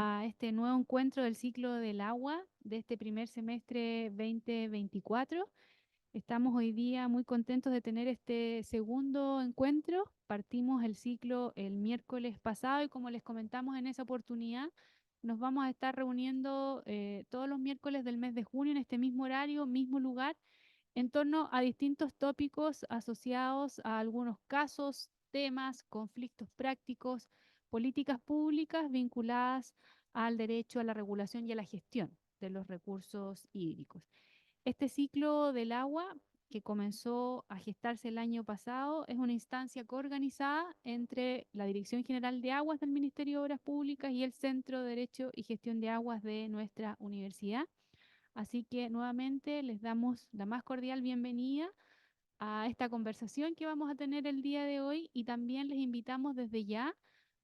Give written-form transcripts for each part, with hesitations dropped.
a este nuevo encuentro del ciclo del agua de este primer semestre 2024. Estamos hoy día muy contentos de tener este segundo encuentro. Partimos el ciclo el miércoles pasado y como les comentamos en esa oportunidad, nos vamos a estar reuniendo todos los miércoles del mes de junio en este mismo horario, mismo lugar, en torno a distintos tópicos asociados a algunos casos, temas, conflictos prácticos, políticas públicas vinculadas al derecho a la regulación y a la gestión de los recursos hídricos. Este ciclo del agua, que comenzó a gestarse el año pasado, es una instancia coorganizada entre la Dirección General de Aguas del Ministerio de Obras Públicas y el Centro de Derecho y Gestión de Aguas de nuestra universidad. Así que nuevamente les damos la más cordial bienvenida a esta conversación que vamos a tener el día de hoy y también les invitamos desde ya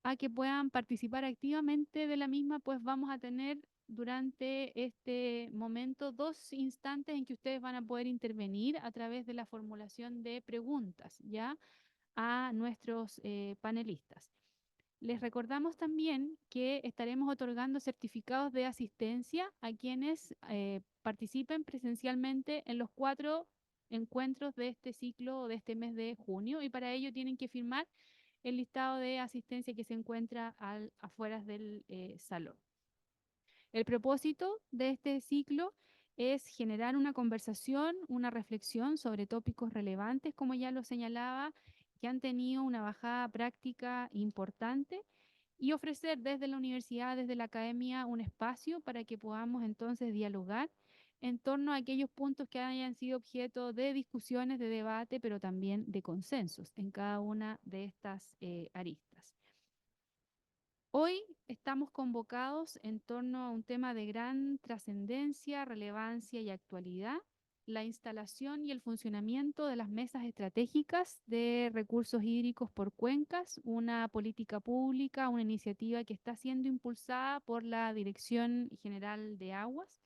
a que puedan participar activamente de la misma, pues vamos a tener durante este momento dos instantes en que ustedes van a poder intervenir a través de la formulación de preguntas, ¿ya? A nuestros panelistas. Les recordamos también que estaremos otorgando certificados de asistencia a quienes participen presencialmente en los 4 encuentros de este ciclo o de este mes de junio y para ello tienen que firmar el listado de asistencia que se encuentra afuera del salón. El propósito de este ciclo es generar una conversación, una reflexión sobre tópicos relevantes, como ya lo señalaba, que han tenido una bajada práctica importante y ofrecer desde la universidad, desde la academia, un espacio para que podamos entonces dialogar en torno a aquellos puntos que hayan sido objeto de discusiones, de debate, pero también de consensos en cada una de estas aristas. Hoy estamos convocados en torno a un tema de gran trascendencia, relevancia y actualidad, la instalación y el funcionamiento de las mesas estratégicas de recursos hídricos por cuencas, una política pública, una iniciativa que está siendo impulsada por la Dirección General de Aguas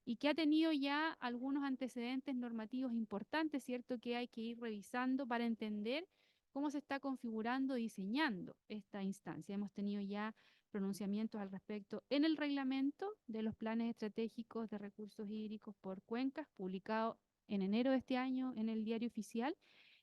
y que ha tenido ya algunos antecedentes normativos importantes, ¿cierto? Que hay que ir revisando para entender cómo se está configurando, diseñando esta instancia. Hemos tenido ya pronunciamientos al respecto en el reglamento de los planes estratégicos de recursos hídricos por cuencas, publicado en enero de este año en el Diario Oficial,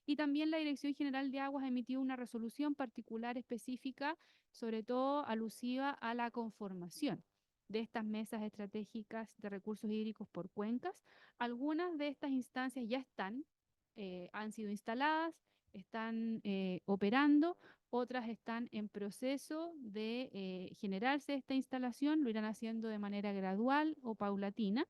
y también la Dirección General de Aguas emitió una resolución particular específica, sobre todo alusiva a la conformación de estas mesas estratégicas de recursos hídricos por cuencas. Algunas de estas instancias ya están, han sido instaladas, están operando, otras están en proceso de generarse esta instalación, lo irán haciendo de manera gradual o paulatina.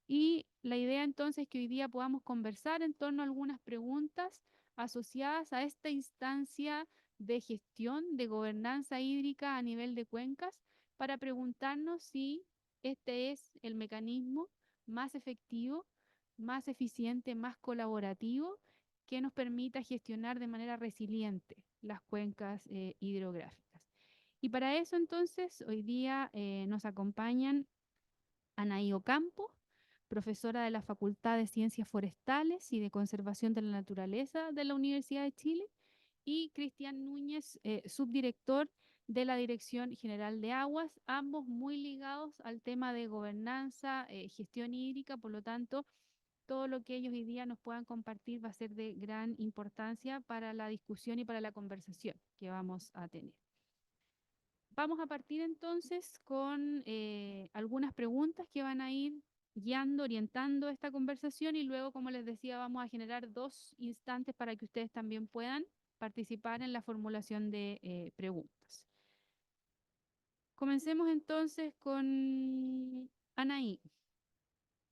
Y la idea entonces es que hoy día podamos conversar en torno a algunas preguntas asociadas a esta instancia de gestión, de gobernanza hídrica a nivel de cuencas, para preguntarnos si este es el mecanismo más efectivo, más eficiente, más colaborativo que nos permita gestionar de manera resiliente las cuencas hidrográficas. Y para eso entonces hoy día nos acompañan Anaí Ocampo, profesora de la Facultad de Ciencias Forestales y de Conservación de la Naturaleza de la Universidad de Chile, y Cristian Núñez, subdirector de la Dirección General de Aguas, ambos muy ligados al tema de gobernanza, gestión hídrica, por lo tanto, todo lo que ellos hoy día nos puedan compartir va a ser de gran importancia para la discusión y para la conversación que vamos a tener. Vamos a partir entonces con algunas preguntas que van a ir guiando, orientando esta conversación y luego, como les decía, vamos a generar dos instantes para que ustedes también puedan participar en la formulación de preguntas. Comencemos entonces con Anaí.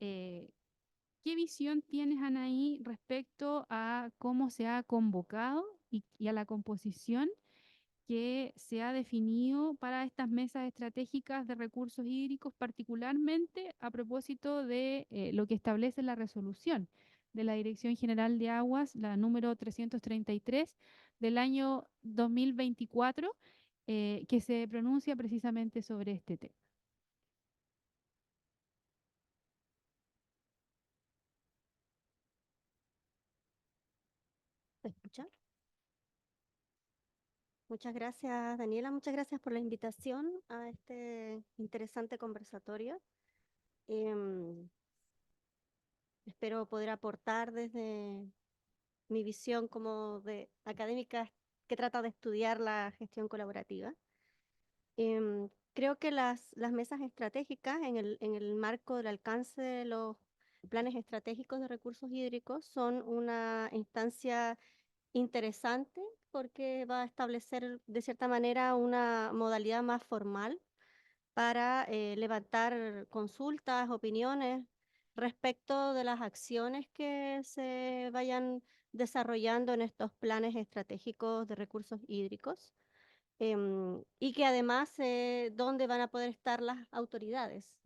Eh, ¿Qué visión tienes, Anaí, respecto a cómo se ha convocado y a la composición que se ha definido para estas mesas estratégicas de recursos hídricos, particularmente a propósito de lo que establece la resolución de la Dirección General de Aguas, la número 333 del año 2024, que se pronuncia precisamente sobre este tema? ¿Me escucha? Muchas gracias, Daniela. Muchas gracias por la invitación a este interesante conversatorio. Em, Espero poder aportar desde mi visión como de académica que trata de estudiar la gestión colaborativa. Creo que las mesas estratégicas en el marco del alcance de los planes estratégicos de recursos hídricos son una instancia interesante porque va a establecer de cierta manera una modalidad más formal para levantar consultas, opiniones respecto de las acciones que se vayan desarrollando en estos planes estratégicos de recursos hídricos, y que además dónde van a poder estar las autoridades.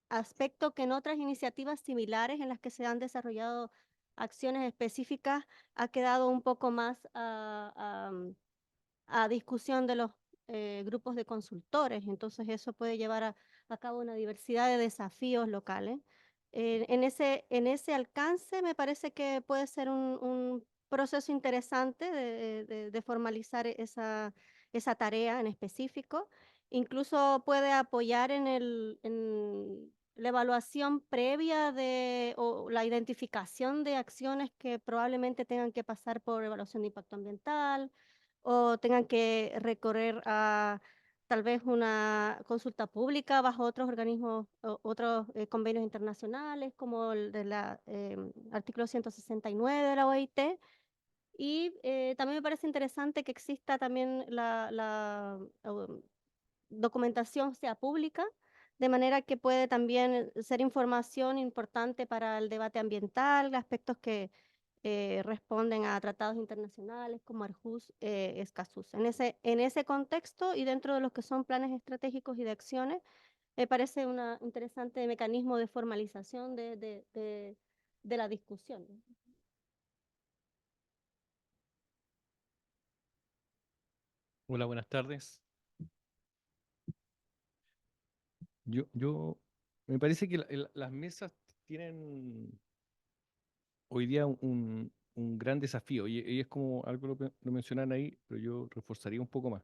Aspecto que en otras iniciativas similares en las que se han desarrollado acciones específicas ha quedado un poco más a discusión de los grupos de consultores. Entonces eso puede llevar a cabo una diversidad de desafíos locales. En ese alcance me parece que puede ser un proceso interesante de formalizar esa tarea en específico. Incluso puede apoyar en la evaluación previa o la identificación de acciones que probablemente tengan que pasar por evaluación de impacto ambiental, o tengan que recorrer a tal vez una consulta pública bajo otros organismos, otros convenios internacionales, como el del artículo 169 de la OIT. Y también me parece interesante que exista también la documentación sea pública, de manera que puede también ser información importante para el debate ambiental, aspectos que responden a tratados internacionales como Aarhus, Escazú. En ese contexto y dentro de los que son planes estratégicos y de acciones, me parece un interesante mecanismo de formalización de la discusión. Hola, buenas tardes. Me parece que las mesas tienen hoy día un gran desafío y es como algo lo mencionan ahí, pero yo reforzaría un poco más.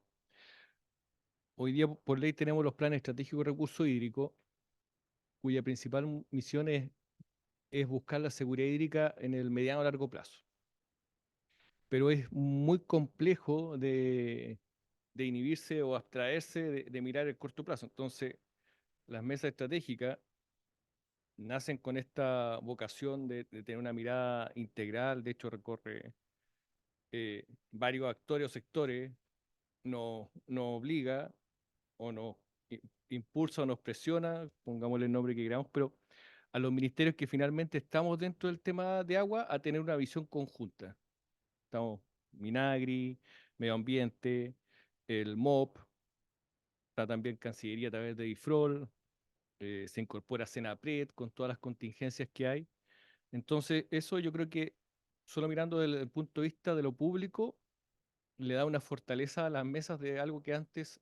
Hoy día por ley tenemos los planes estratégicos de recursos hídricos, cuya principal misión es buscar la seguridad hídrica en el mediano a largo plazo. Pero es muy complejo de inhibirse o abstraerse de mirar el corto plazo. Entonces, las mesas estratégicas nacen con esta vocación de tener una mirada integral, de hecho recorre varios actores o sectores, nos obliga o nos impulsa o nos presiona, pongámosle el nombre que queramos, pero a los ministerios que finalmente estamos dentro del tema de agua a tener una visión conjunta. Estamos Minagri, Medio Ambiente, el MOP, está también Cancillería a través de IFROL, se incorpora Senapred con todas las contingencias que hay. Entonces, eso yo creo que solo mirando desde el punto de vista de lo público, le da una fortaleza a las mesas de algo que antes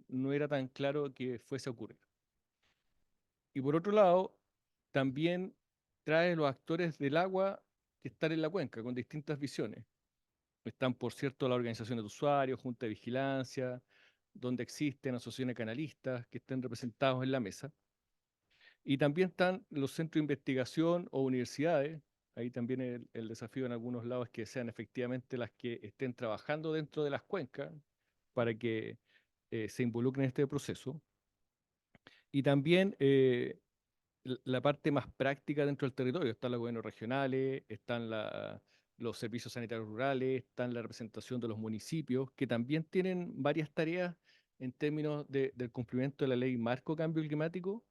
no era tan claro que fuese a ocurrir. Y por otro lado, también trae los actores del agua que están en la cuenca con distintas visiones. Están, por cierto, las organizaciones de usuarios, junta de vigilancia, donde existen asociaciones canalistas que estén representados en la mesa. Y también están los centros de investigación o universidades. Ahí también el desafío en algunos lados es que sean efectivamente las que estén trabajando dentro de las cuencas para que se involucren en este proceso. Y también la parte más práctica dentro del territorio. Están los gobiernos regionales, están los servicios sanitarios rurales, están la representación de los municipios, que también tienen varias tareas en términos del cumplimiento de la ley marco cambio climático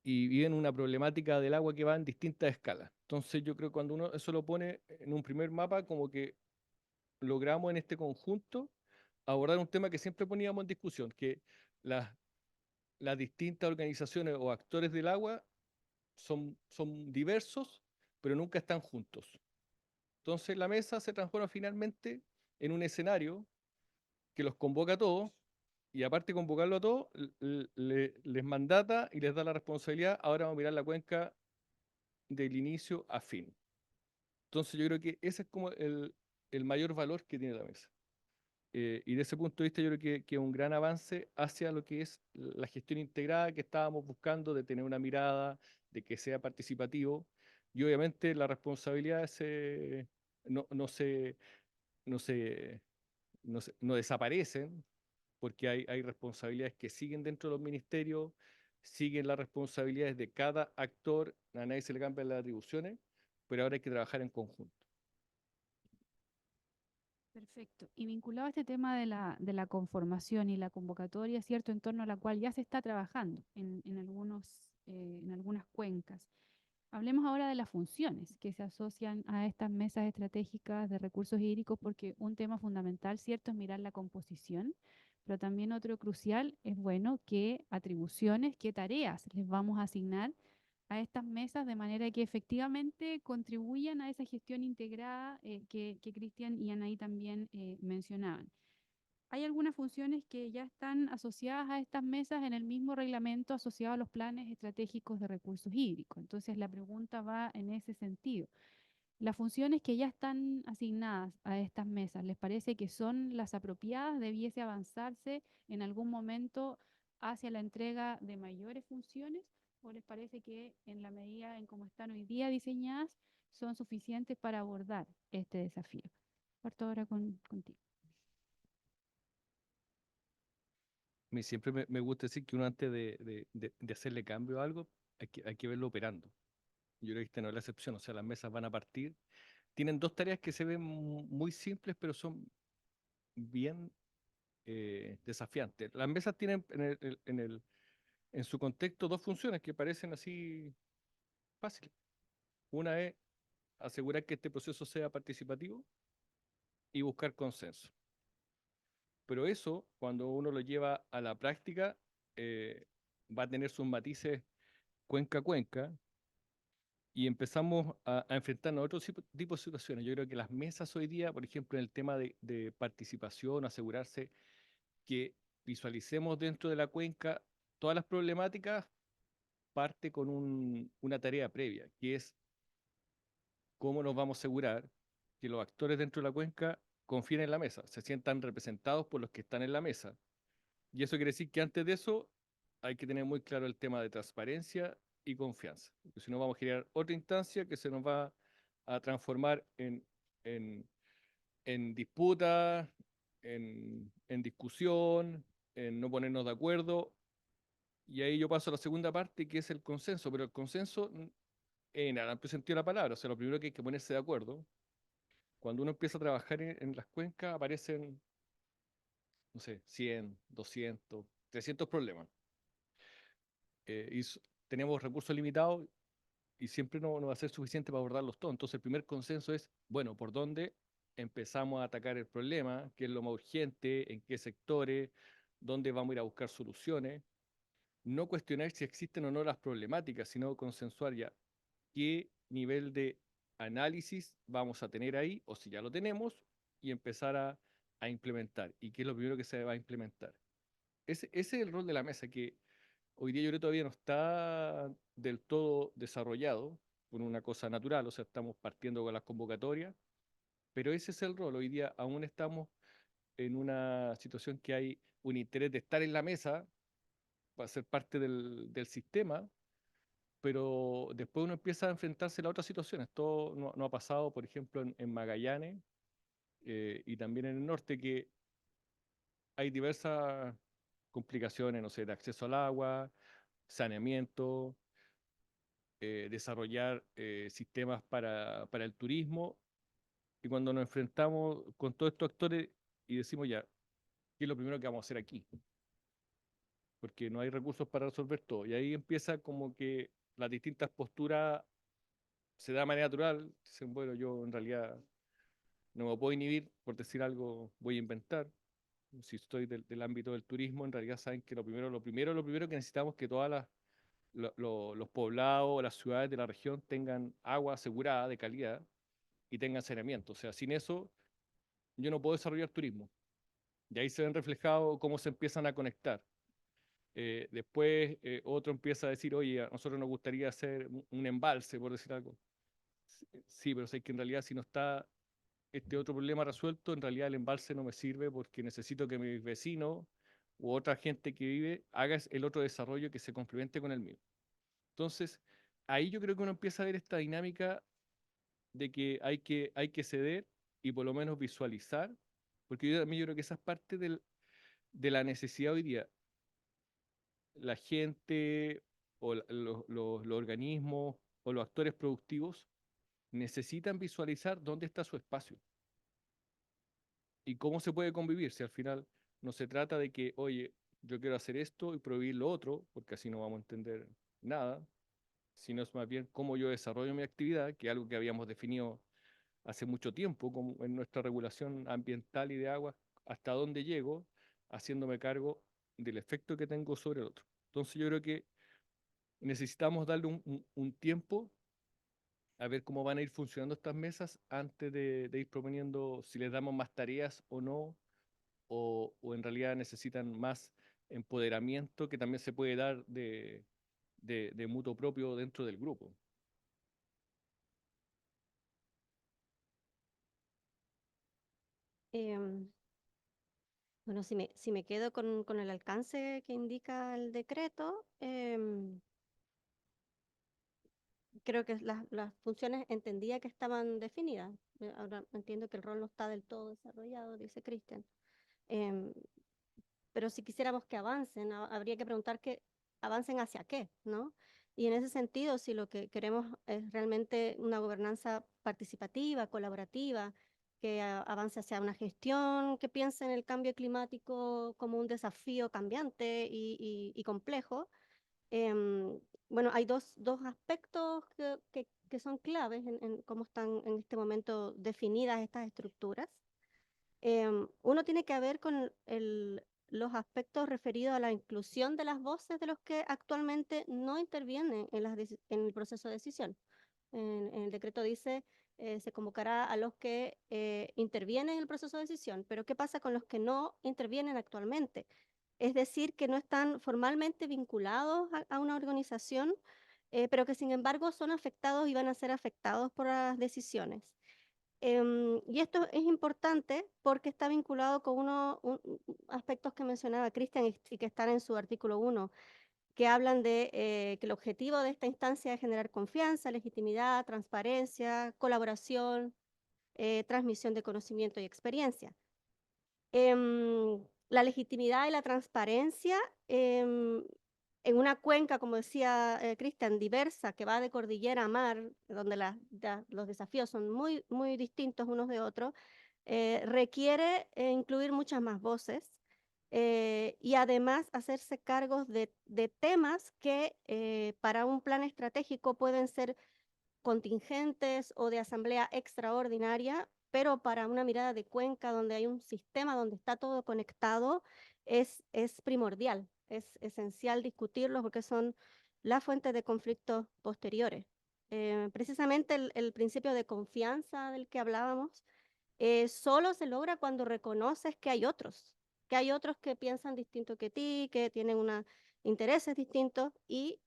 y viven una problemática del agua que va en distintas escalas. Entonces yo creo que cuando uno eso lo pone en un primer mapa, como que logramos en este conjunto abordar un tema que siempre poníamos en discusión, que las, las distintas organizaciones o actores del agua son diversos, pero nunca están juntos. Entonces la mesa se transforma finalmente en un escenario que los convoca a todos y aparte de convocarlo a todos, les mandata y les da la responsabilidad, ahora vamos a mirar la cuenca del inicio a fin. Entonces yo creo que ese es como el mayor valor que tiene la mesa. Y de ese punto de vista yo creo que es un gran avance hacia lo que es la gestión integrada que estábamos buscando, de tener una mirada, de que sea participativo. Y obviamente las responsabilidades no, no se, no desaparecen, porque hay responsabilidades que siguen dentro de los ministerios, siguen las responsabilidades de cada actor, a nadie se le cambian las atribuciones, pero ahora hay que trabajar en conjunto. Perfecto. Y vinculado a este tema de la conformación y la convocatoria, ¿cierto? En torno a la cual ya se está trabajando en algunas cuencas. Hablemos ahora de las funciones que se asocian a estas mesas estratégicas de recursos hídricos, porque un tema fundamental, ¿cierto?, es mirar la composición, pero también otro crucial es, bueno, qué atribuciones, qué tareas les vamos a asignar a estas mesas de manera que efectivamente contribuyan a esa gestión integrada que Cristian y Anaí también mencionaban. Hay algunas funciones que ya están asociadas a estas mesas en el mismo reglamento asociado a los planes estratégicos de recursos hídricos. Entonces la pregunta va en ese sentido. Las funciones que ya están asignadas a estas mesas, ¿les parece que son las apropiadas? ¿Debiese avanzarse en algún momento hacia la entrega de mayores funciones? ¿O les parece que en la medida en cómo están hoy día diseñadas son suficientes para abordar este desafío? Parto ahora contigo. A mí siempre me gusta decir que uno antes de hacerle cambio a algo, hay que verlo operando. Yo creo que esta no es la excepción, o sea, las mesas van a partir. Tienen dos tareas que se ven muy simples, pero son bien desafiantes. Las mesas tienen en su contexto dos funciones que parecen así fáciles. Una es asegurar que este proceso sea participativo y buscar consenso. Pero eso, cuando uno lo lleva a la práctica, eh, va a tener sus matices cuenca a cuenca y empezamos a enfrentarnos a otro tipo de situaciones. Yo creo que las mesas hoy día, por ejemplo, en el tema de participación, asegurarse que visualicemos dentro de la cuenca todas las problemáticas, parte con una tarea previa, que es cómo nos vamos a asegurar que los actores dentro de la cuenca confíen en la mesa, se sientan representados por los que están en la mesa. Y eso quiere decir que antes de eso hay que tener muy claro el tema de transparencia y confianza, porque si no vamos a generar otra instancia que se nos va a transformar en, en disputa, en discusión, en no ponernos de acuerdo. Y ahí yo paso a la segunda parte, que es el consenso, pero el consenso en el amplio sentido de la palabra, o sea, lo primero que hay que ponerse de acuerdo. Cuando uno empieza a trabajar en las cuencas, aparecen, no sé, 100, 200, 300 problemas. Tenemos recursos limitados y siempre no va a ser suficiente para abordarlos todos. Entonces, el primer consenso es, bueno, ¿por dónde empezamos a atacar el problema? ¿Qué es lo más urgente? ¿En qué sectores? ¿Dónde vamos a ir a buscar soluciones? No cuestionar si existen o no las problemáticas, sino consensuar ya qué nivel de análisis vamos a tener ahí, o si ya lo tenemos, y empezar a implementar. ¿Y qué es lo primero que se va a implementar? Ese es el rol de la mesa, que hoy día yo creo que todavía no está del todo desarrollado por una cosa natural, o sea, estamos partiendo con las convocatorias, pero ese es el rol. Hoy día aún estamos en una situación que hay un interés de estar en la mesa para ser parte del sistema, pero después uno empieza a enfrentarse a otras situaciones. Todo no ha pasado, por ejemplo, en Magallanes y también en el norte, que hay diversas complicaciones, no sé, de acceso al agua, saneamiento, desarrollar sistemas para el turismo. Y cuando nos enfrentamos con todos estos actores y decimos ya, ¿qué es lo primero que vamos a hacer aquí? Porque no hay recursos para resolver todo. Y ahí empieza como que las distintas posturas se da de manera natural. Dicen, bueno, yo en realidad no me puedo inhibir, por decir algo, voy a inventar. Si estoy del ámbito del turismo, en realidad saben que lo primero que necesitamos es que todas los poblados, las ciudades de la región tengan agua asegurada de calidad y tengan saneamiento. O sea, sin eso yo no puedo desarrollar turismo. Y ahí se ven reflejados cómo se empiezan a conectar. Después otro empieza a decir, oye, a nosotros nos gustaría hacer un embalse, por decir algo. Sí, pero sé que en realidad si no está este otro problema resuelto, en realidad el embalse no me sirve porque necesito que mis vecinos u otra gente que vive haga el otro desarrollo que se complemente con el mío. Entonces, ahí yo creo que uno empieza a ver esta dinámica de que hay que ceder y por lo menos visualizar, porque yo también yo creo que esa es parte de la necesidad hoy día. La gente o los organismos o los actores productivos necesitan visualizar dónde está su espacio y cómo se puede convivir. Si al final no se trata de que, oye, yo quiero hacer esto y prohibir lo otro, porque así no vamos a entender nada, sino es más bien cómo yo desarrollo mi actividad, que es algo que habíamos definido hace mucho tiempo, como en nuestra regulación ambiental y de agua, hasta dónde llego, haciéndome cargo del efecto que tengo sobre el otro. Entonces yo creo que necesitamos darle un tiempo a ver cómo van a ir funcionando estas mesas antes de ir proponiendo si les damos más tareas o no, o en realidad necesitan más empoderamiento que también se puede dar de mutuo propio dentro del grupo. Em, bueno, si me quedo con el alcance que indica el decreto, creo que las funciones entendía que estaban definidas. Ahora entiendo que el rol no está del todo desarrollado, dice Cristian. Em, pero si quisiéramos que avancen, habría que preguntar que avancen hacia qué, ¿no? Y en ese sentido, si lo que queremos es realmente una gobernanza participativa, colaborativa, que avance hacia una gestión que piense en el cambio climático como un desafío cambiante y complejo, em, bueno, hay dos aspectos que son claves en cómo están en este momento definidas estas estructuras. Uno tiene que ver con los aspectos referidos a la inclusión de las voces de los que actualmente no intervienen en el proceso de decisión. En el decreto dice, se convocará a los que intervienen en el proceso de decisión, pero ¿qué pasa con los que no intervienen actualmente? Es decir, que no están formalmente vinculados a una organización, pero que sin embargo son afectados y van a ser afectados por las decisiones. Y esto es importante porque está vinculado con aspectos que mencionaba Cristian y que están en su artículo 1, que hablan de que el objetivo de esta instancia es generar confianza, legitimidad, transparencia, colaboración, transmisión de conocimiento y experiencia. La legitimidad y la transparencia em, en una cuenca, como decía Cristian, diversa, que va de cordillera a mar, donde los desafíos son muy, muy distintos unos de otros, requiere incluir muchas más voces y además hacerse cargos de temas que para un plan estratégico pueden ser contingentes o de asamblea extraordinaria, pero para una mirada de cuenca donde hay un sistema donde está todo conectado, es primordial, es esencial discutirlos porque son la fuente de conflictos posteriores. Precisamente el principio de confianza del que hablábamos solo se logra cuando reconoces que hay otros que piensan distinto que ti, que tienen intereses distintos y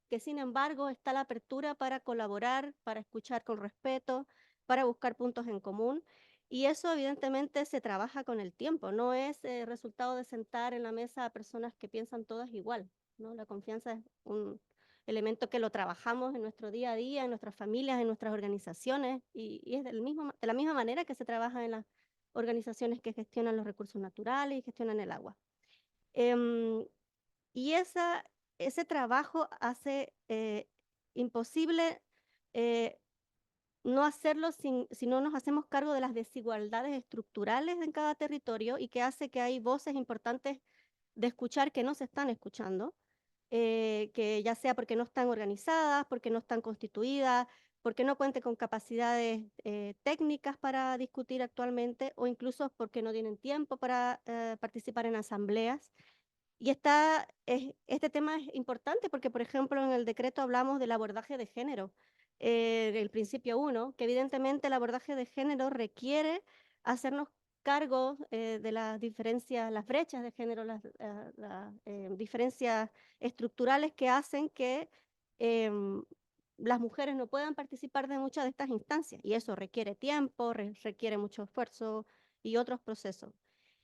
que sin embargo está la apertura para colaborar, para escuchar con respeto, para buscar puntos en común. Y eso evidentemente se trabaja con el tiempo, no es resultado de sentar en la mesa a personas que piensan todas igual, ¿no? La confianza es un elemento que lo trabajamos en nuestro día a día, en nuestras familias, en nuestras organizaciones, y es de la misma manera que se trabaja en las organizaciones que gestionan los recursos naturales y gestionan el agua. Em, y ese trabajo hace imposible no hacerlo si no nos hacemos cargo de las desigualdades estructurales en cada territorio y que hace que hay voces importantes de escuchar que no se están escuchando, que ya sea porque no están organizadas, porque no están constituidas, porque no cuenten con capacidades técnicas para discutir actualmente o incluso porque no tienen tiempo para participar en asambleas. Y este tema es importante porque, por ejemplo, en el decreto hablamos del abordaje de género, el principio 1, que evidentemente el abordaje de género requiere hacernos cargo de las diferencias, las brechas de género, las diferencias estructurales que hacen que em, las mujeres no puedan participar de muchas de estas instancias y eso requiere tiempo, requiere mucho esfuerzo y otros procesos.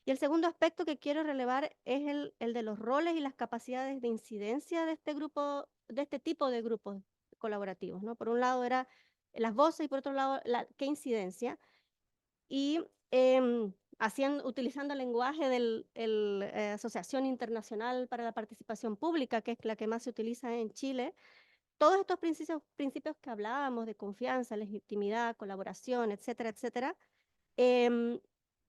Y el segundo aspecto que quiero relevar es el de los roles y las capacidades de incidencia de este grupo, de este tipo de grupos colaborativos, ¿no? Por un lado era las voces y por otro lado qué incidencia. Y utilizando el lenguaje de la Asociación Internacional para la Participación Pública, que es la que más se utiliza en Chile, todos estos principios que hablábamos de confianza, legitimidad, colaboración, etcétera, etcétera, em,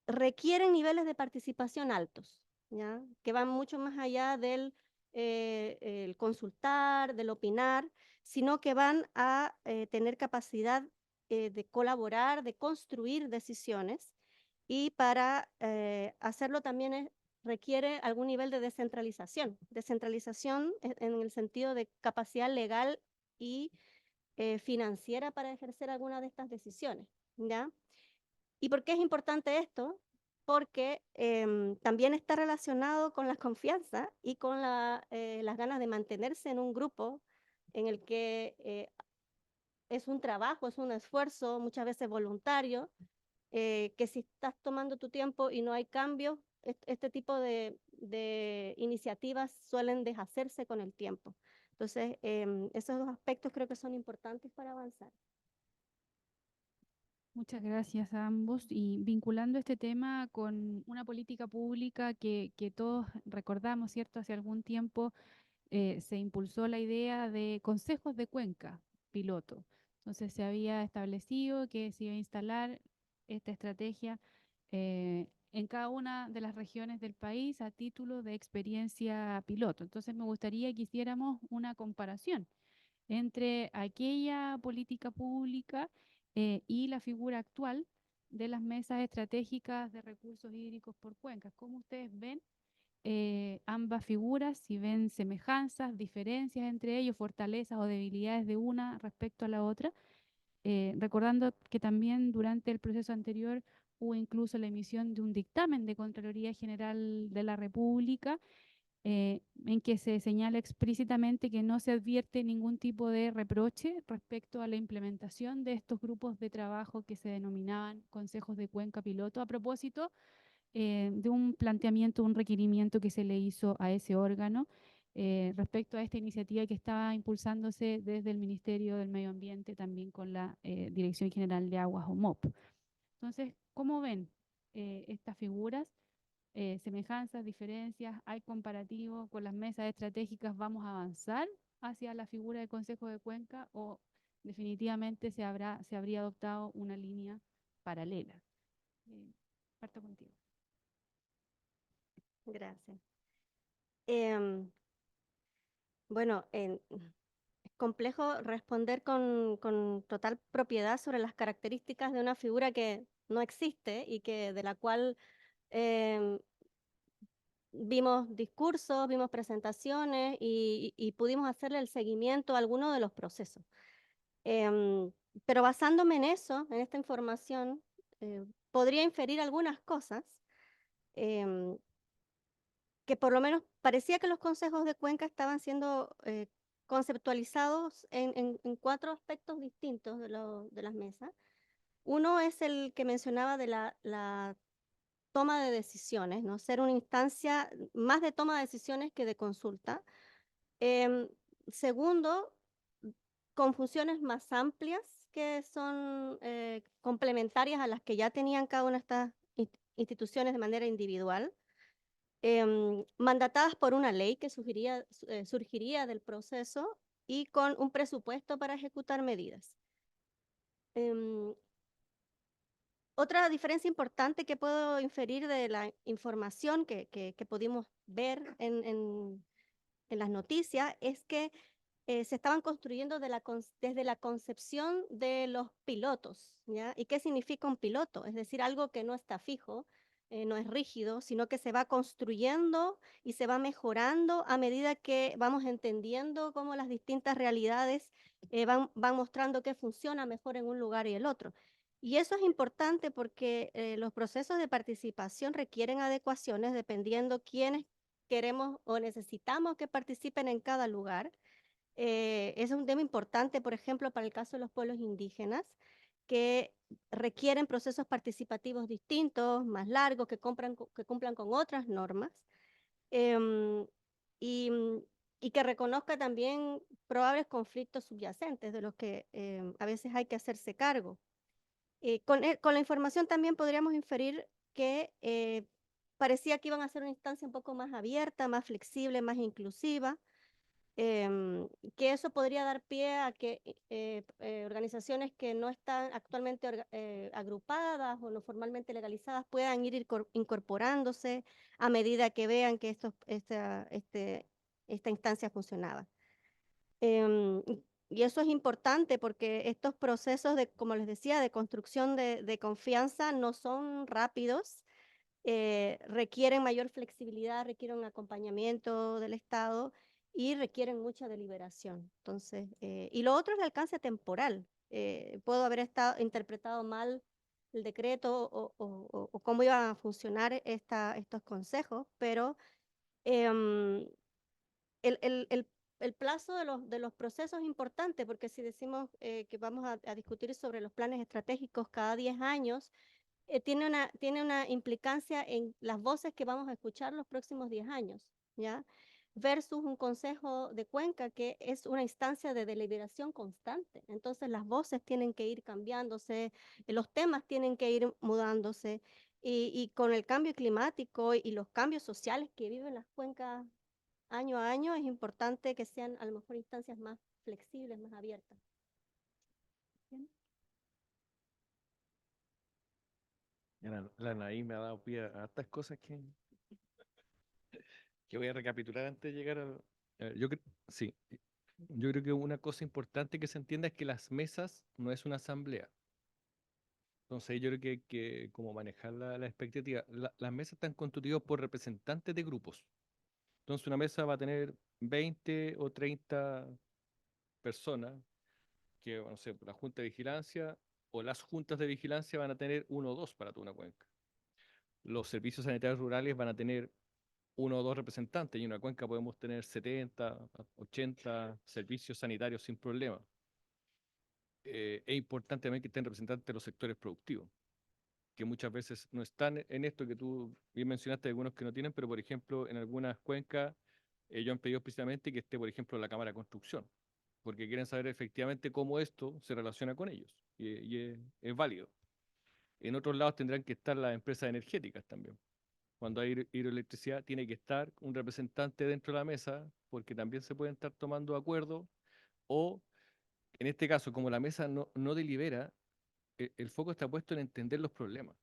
requieren niveles de participación altos, ¿ya? Que van mucho más allá del el consultar, del opinar, sino que van a tener capacidad de colaborar, de construir decisiones, y para hacerlo también requiere algún nivel de descentralización. Descentralización en el sentido de capacidad legal y financiera para ejercer alguna de estas decisiones, ¿ya? ¿Y por qué es importante esto? Porque también está relacionado con la confianza y con las ganas de mantenerse en un grupo en el que es un trabajo, es un esfuerzo, muchas veces voluntario, que si estás tomando tu tiempo y no hay cambio, este tipo de iniciativas suelen deshacerse con el tiempo. Entonces, esos dos aspectos creo que son importantes para avanzar. Muchas gracias a ambos. Y vinculando este tema con una política pública que todos recordamos, ¿cierto? Hace algún tiempo se impulsó la idea de consejos de cuenca piloto. Entonces se había establecido que se iba a instalar esta estrategia en cada una de las regiones del país a título de experiencia piloto. Entonces me gustaría que hiciéramos una comparación entre aquella política pública y la figura actual de las mesas estratégicas de recursos hídricos por cuencas. ¿Cómo ustedes ven ambas figuras, si ven semejanzas, diferencias entre ellos, fortalezas o debilidades de una respecto a la otra? Recordando que también durante el proceso anterior hubo incluso la emisión de un dictamen de Contraloría General de la República en que se señala explícitamente que no se advierte ningún tipo de reproche respecto a la implementación de estos grupos de trabajo que se denominaban consejos de cuenca piloto, a propósito de un planteamiento, un requerimiento que se le hizo a ese órgano respecto a esta iniciativa que estaba impulsándose desde el Ministerio del Medio Ambiente, también con la Dirección General de Aguas o MOP. Entonces, ¿cómo ven estas figuras? Semejanzas, diferencias, hay comparativo con las mesas estratégicas, vamos a avanzar hacia la figura de Consejo de Cuenca o definitivamente se habría adoptado una línea paralela. Parto contigo. Gracias. Bueno, es complejo responder con total propiedad sobre las características de una figura que no existe y de la cual em, vimos discursos, vimos presentaciones y pudimos hacerle el seguimiento a alguno de los procesos. Em, pero basándome en eso, en esta información, podría inferir algunas cosas em, que por lo menos parecía que los consejos de Cuenca estaban siendo conceptualizados en cuatro aspectos distintos de las mesas. Uno es el que mencionaba de la toma de decisiones, ¿no? Ser una instancia más de toma de decisiones que de consulta. Em, Segundo, con funciones más amplias que son complementarias a las que ya tenían cada una de estas instituciones de manera individual, mandatadas por una ley que surgiría del proceso y con un presupuesto para ejecutar medidas. Otra diferencia importante que puedo inferir de la información que pudimos ver en las noticias es que se estaban construyendo desde la concepción de los pilotos, ¿ya? ¿Y qué significa un piloto? Es decir, algo que no está fijo, no es rígido, sino que se va construyendo y se va mejorando a medida que vamos entendiendo cómo las distintas realidades van mostrando qué funciona mejor en un lugar y el otro. Y eso es importante porque los procesos de participación requieren adecuaciones dependiendo quiénes queremos o necesitamos que participen en cada lugar. Es un tema importante, por ejemplo, para el caso de los pueblos indígenas, que requieren procesos participativos distintos, más largos, que cumplan con otras normas, em, y, y que reconozca también probables conflictos subyacentes de los que a veces hay que hacerse cargo. Con la información también podríamos inferir que parecía que iban a ser una instancia un poco más abierta, más flexible, más inclusiva, que eso podría dar pie a que organizaciones que no están actualmente agrupadas o no formalmente legalizadas puedan ir incorporándose a medida que vean que esta instancia funcionaba. Y eso es importante porque estos procesos de, como les decía, de construcción de confianza no son rápidos, requieren mayor flexibilidad, requieren un acompañamiento del Estado y requieren mucha deliberación. Entonces, y lo otro es el alcance temporal. Puedo haber interpretado mal el decreto o cómo iban a funcionar estos consejos, pero em, el plazo de los procesos es importante, porque si decimos que vamos a discutir sobre los planes estratégicos cada 10 años, tiene una implicancia en las voces que vamos a escuchar los próximos 10 años, ¿ya? Versus un consejo de Cuenca que es una instancia de deliberación constante. Entonces las voces tienen que ir cambiándose, los temas tienen que ir mudándose y con el cambio climático y los cambios sociales que viven las cuencas año a año, es importante que sean a lo mejor instancias más flexibles, más abiertas. ¿Bien? Ya la Anaí me ha dado pie a estas cosas que voy a recapitular antes de llegar al... sí, yo creo que una cosa importante que se entienda es que las mesas no es una asamblea. Entonces yo creo que hay que como manejar la expectativa. Las mesas están constituidas por representantes de grupos. Entonces una mesa va a tener 20 o 30 personas que, no sé, la junta de vigilancia o las juntas de vigilancia van a tener uno o dos para toda una cuenca. Los servicios sanitarios rurales van a tener uno o dos representantes y en una cuenca podemos tener 70, 80 servicios sanitarios sin problema. Es importante también que estén representantes de los sectores productivos, que muchas veces no están en esto que tú bien mencionaste, algunos que no tienen, pero por ejemplo en algunas cuencas ellos han pedido precisamente que esté, por ejemplo, la Cámara de Construcción, porque quieren saber efectivamente cómo esto se relaciona con ellos y es válido. En otros lados tendrán que estar las empresas energéticas también. Cuando hay hidroelectricidad, tiene que estar un representante dentro de la mesa, porque también se pueden estar tomando acuerdos, o en este caso, como la mesa no delibera, el foco está puesto en entender los problemas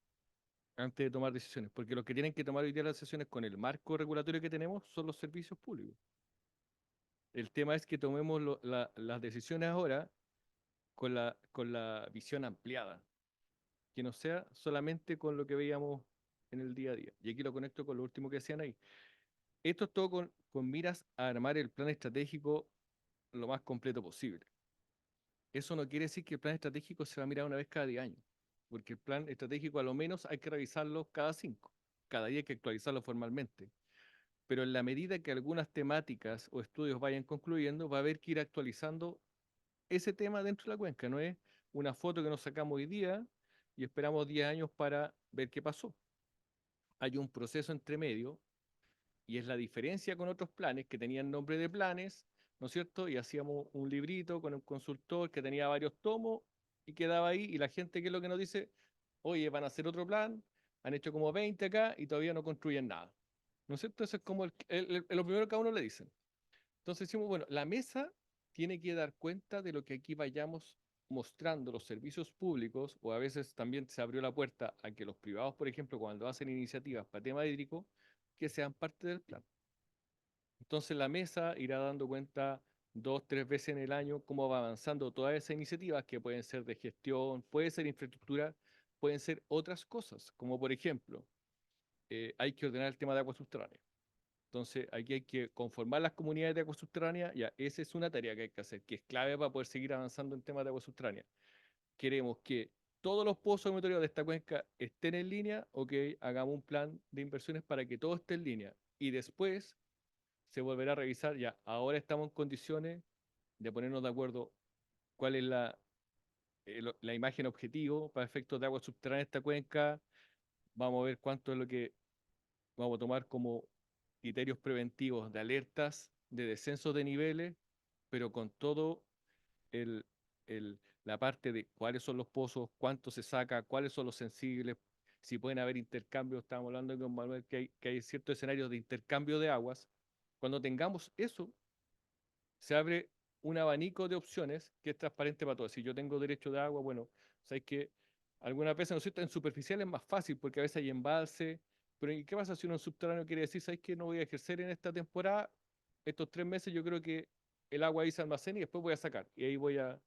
antes de tomar decisiones, porque los que tienen que tomar hoy día las decisiones con el marco regulatorio que tenemos son los servicios públicos. El tema es que tomemos las decisiones ahora con la visión ampliada, que no sea solamente con lo que veíamos en el día a día. Y aquí lo conecto con lo último que decían ahí. Esto es todo con miras a armar el plan estratégico lo más completo posible. Eso no quiere decir que el plan estratégico se va a mirar una vez cada 10 años, porque el plan estratégico a lo menos hay que revisarlo cada 5, cada día hay que actualizarlo formalmente. Pero en la medida que algunas temáticas o estudios vayan concluyendo, va a haber que ir actualizando ese tema dentro de la cuenca. No es una foto que nos sacamos hoy día y esperamos 10 años para ver qué pasó. Hay un proceso entre medio y es la diferencia con otros planes que tenían nombre de planes, ¿no es cierto? Y hacíamos un librito con un consultor que tenía varios tomos y quedaba ahí y la gente, ¿qué es lo que nos dice? Oye, van a hacer otro plan, han hecho como 20 acá y todavía no construyen nada. ¿No es cierto? Eso es como lo primero que a uno le dicen. Entonces decimos, bueno, la mesa tiene que dar cuenta de lo que aquí vayamos mostrando los servicios públicos, o a veces también se abrió la puerta a que los privados, por ejemplo, cuando hacen iniciativas para tema hídrico, que sean parte del plan. Entonces la mesa irá dando cuenta 2, 3 veces en el año cómo va avanzando todas esas iniciativas que pueden ser de gestión, puede ser infraestructura, pueden ser otras cosas, como por ejemplo, hay que ordenar el tema de agua subterránea. Entonces aquí hay que conformar las comunidades de agua subterránea, ya, esa es una tarea que hay que hacer, que es clave para poder seguir avanzando en temas de agua subterránea. Queremos que todos los pozos de monitoreo de esta cuenca estén en línea, o que hagamos un plan de inversiones para que todo esté en línea. Y después se volverá a revisar, ya, ahora estamos en condiciones de ponernos de acuerdo cuál es la imagen objetivo para efectos de agua subterránea en esta cuenca. Vamos a ver cuánto es lo que vamos a tomar como criterios preventivos de alertas, de descenso de niveles, pero con todo el, la parte de cuáles son los pozos, cuánto se saca, cuáles son los sensibles, si pueden haber intercambios. Estábamos hablando con Manuel que hay ciertos escenarios de intercambio de aguas. Cuando tengamos eso, se abre un abanico de opciones que es transparente para todos. Si yo tengo derecho de agua, bueno, sabes que algunas veces, ¿no es cierto?, en superficial es más fácil porque a veces hay embalse, pero ¿y qué pasa si uno en subterráneo quiere decir, sabes que no voy a ejercer en esta temporada, estos 3 meses yo creo que el agua ahí se almacena y después voy a sacar y ahí voy a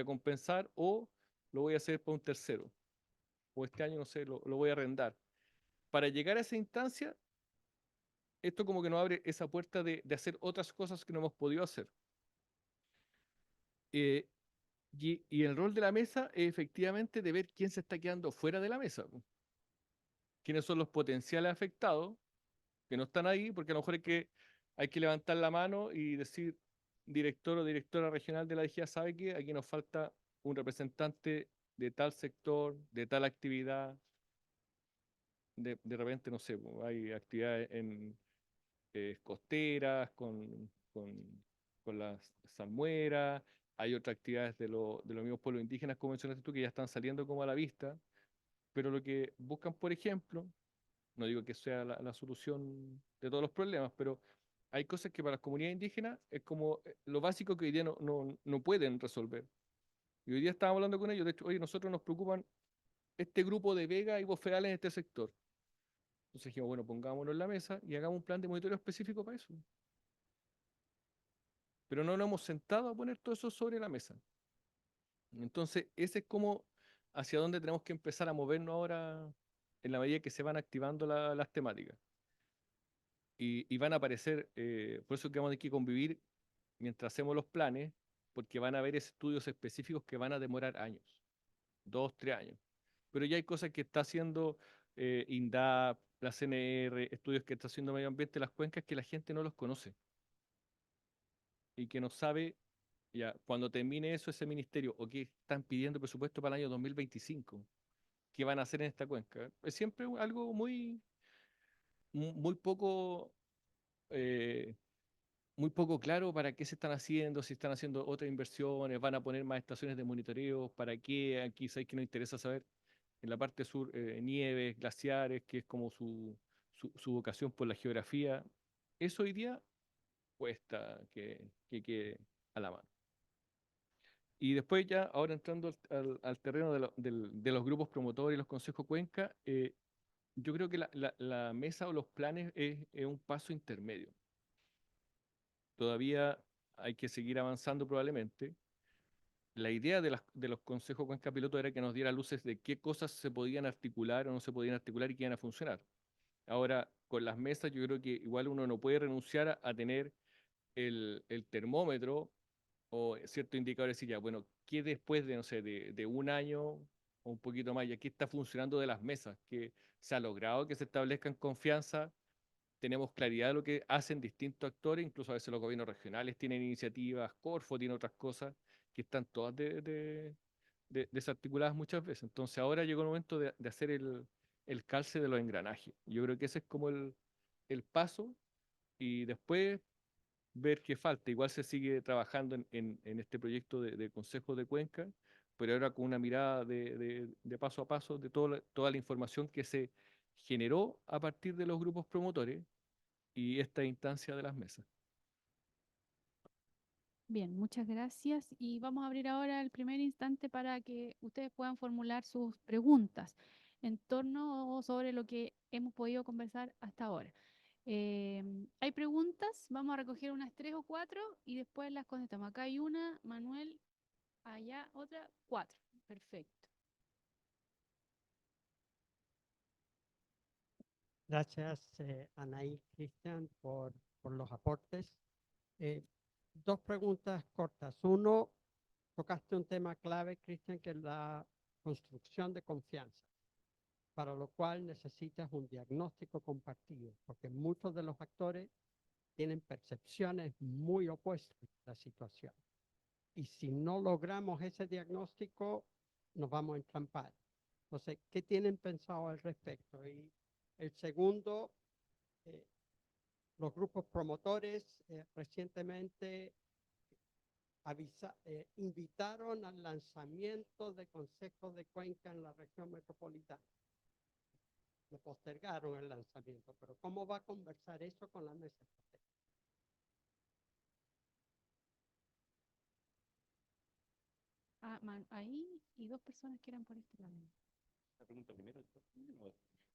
compensar o lo voy a hacer para un tercero o este año, no sé, lo voy a arrendar. Para llegar a esa instancia, esto como que nos abre esa puerta de hacer otras cosas que no hemos podido hacer. Eh, y el rol de la mesa es efectivamente de ver quién se está quedando fuera de la mesa, po. Quiénes son los potenciales afectados que no están ahí, porque a lo mejor hay que levantar la mano y decir, director o directora regional de la DGA sabe que aquí nos falta un representante de tal sector, de tal actividad. De repente, no sé, po, hay actividades en costeras, con las salmueras, hay otras actividades de los mismos pueblos indígenas, como mencionaste tú, que ya están saliendo como a la vista, pero lo que buscan, por ejemplo, no digo que sea la solución de todos los problemas, pero hay cosas que para las comunidades indígenas es como lo básico que hoy día no pueden resolver. Y hoy día estábamos hablando con ellos, de hecho, oye, nosotros nos preocupan este grupo de vegas y bofedales en este sector. Entonces dijimos, bueno, pongámonos en la mesa y hagamos un plan de monitoreo específico para eso. Pero no nos hemos sentado a poner todo eso sobre la mesa. Entonces, ese es como hacia dónde tenemos que empezar a movernos ahora en la medida que se van activando las temáticas. Y van a aparecer, por eso que vamos a tener que convivir mientras hacemos los planes, porque van a haber estudios específicos que van a demorar años, 2, 3 años. Pero ya hay cosas que está haciendo INDAP, la CNR, estudios que está haciendo Medio Ambiente, las cuencas, que la gente no los conoce y que no sabe ya cuando termine eso ese ministerio o que están pidiendo presupuesto para el año 2025, qué van a hacer en esta cuenca. Es siempre algo muy poco eh, muy poco claro para qué se están haciendo, si están haciendo otras inversiones, van a poner más estaciones de monitoreo, para qué, aquí sabéis que nos interesa saber en la parte sur, nieves, glaciares, que es como su vocación por la geografía. Eso hoy día cuesta que quede a la mano. Y después ya, ahora entrando al terreno de los grupos promotores y los consejos Cuenca, yo creo que la mesa o los planes es un paso intermedio. Todavía hay que seguir avanzando probablemente. La idea de los consejos Cuenca Piloto era que nos diera luces de qué cosas se podían articular o no se podían articular y que iban a funcionar. Ahora, con las mesas, yo creo que igual uno no puede renunciar a tener el termómetro o cierto indicador, decir ya, bueno, ¿qué después de, no sé, de un año o un poquito más, ya qué está funcionando de las mesas? ¿Que se ha logrado que se establezcan confianza? Tenemos claridad de lo que hacen distintos actores, incluso a veces los gobiernos regionales tienen iniciativas, Corfo tiene otras cosas que están todas desarticuladas muchas veces. Entonces ahora llegó el momento de hacer el calce de los engranajes. Yo creo que ese es como el paso y después ver qué falta. Igual se sigue trabajando en este proyecto de Consejo de Cuenca, pero ahora con una mirada de paso a paso de toda la información que se generó a partir de los grupos promotores y esta instancia de las mesas. Bien, muchas gracias. Y vamos a abrir ahora el primer instante para que ustedes puedan formular sus preguntas en torno o sobre lo que hemos podido conversar hasta ahora. Hay preguntas, vamos a recoger unas 3 o 4 y después las contestamos. Acá hay una, Manuel, allá otra, 4. Perfecto. Gracias, Anaí, Cristian, por los aportes. Eh, Dos preguntas cortas. Uno, tocaste un tema clave, Cristian, que es la construcción de confianza, para lo cual necesitas un diagnóstico compartido, porque muchos de los actores tienen percepciones muy opuestas de la situación. y si no logramos ese diagnóstico, nos vamos a entrampar. Entonces, ¿qué tienen pensado al respecto? Y el segundo, eh, los grupos promotores recientemente invitaron al lanzamiento de consejos de Cuenca en la región metropolitana. Le postergaron el lanzamiento, pero ¿cómo va a conversar eso con la mesa estratégica? Ahí y dos personas que eran por este lado. La pregunta primero.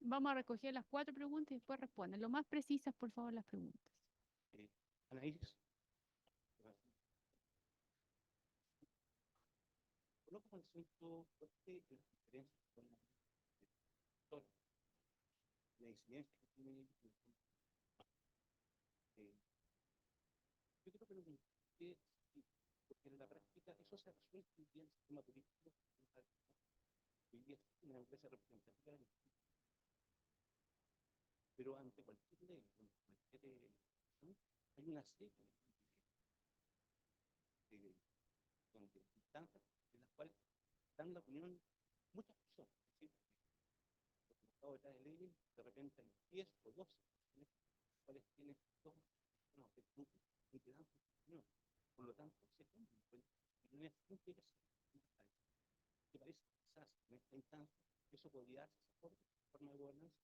Vamos a recoger las 4 preguntas y después responden. Lo más precisas, por favor, las preguntas. Ana Iris. Conozco el asunto fuerte de las diferencias con la historia, la incidencia que tiene. Yo creo que lo que porque en la práctica eso se resuelve muy bien en el sistema turístico. Hoy día es una empresa representativa del pero ante cualquier ley, cualquier hay una serie de instancias en las cuales dan la opinión muchas personas. Es decir, los estados detrás de leyes, de repente hay 10 o 12 personas, las cuales tienen dos personas de grupo y te dan su opinión. Por lo tanto, se toman en cuenta opiniones muy diversas. ¿Te parece quizás en esta instancia eso podría darse esa forma de gobernanza?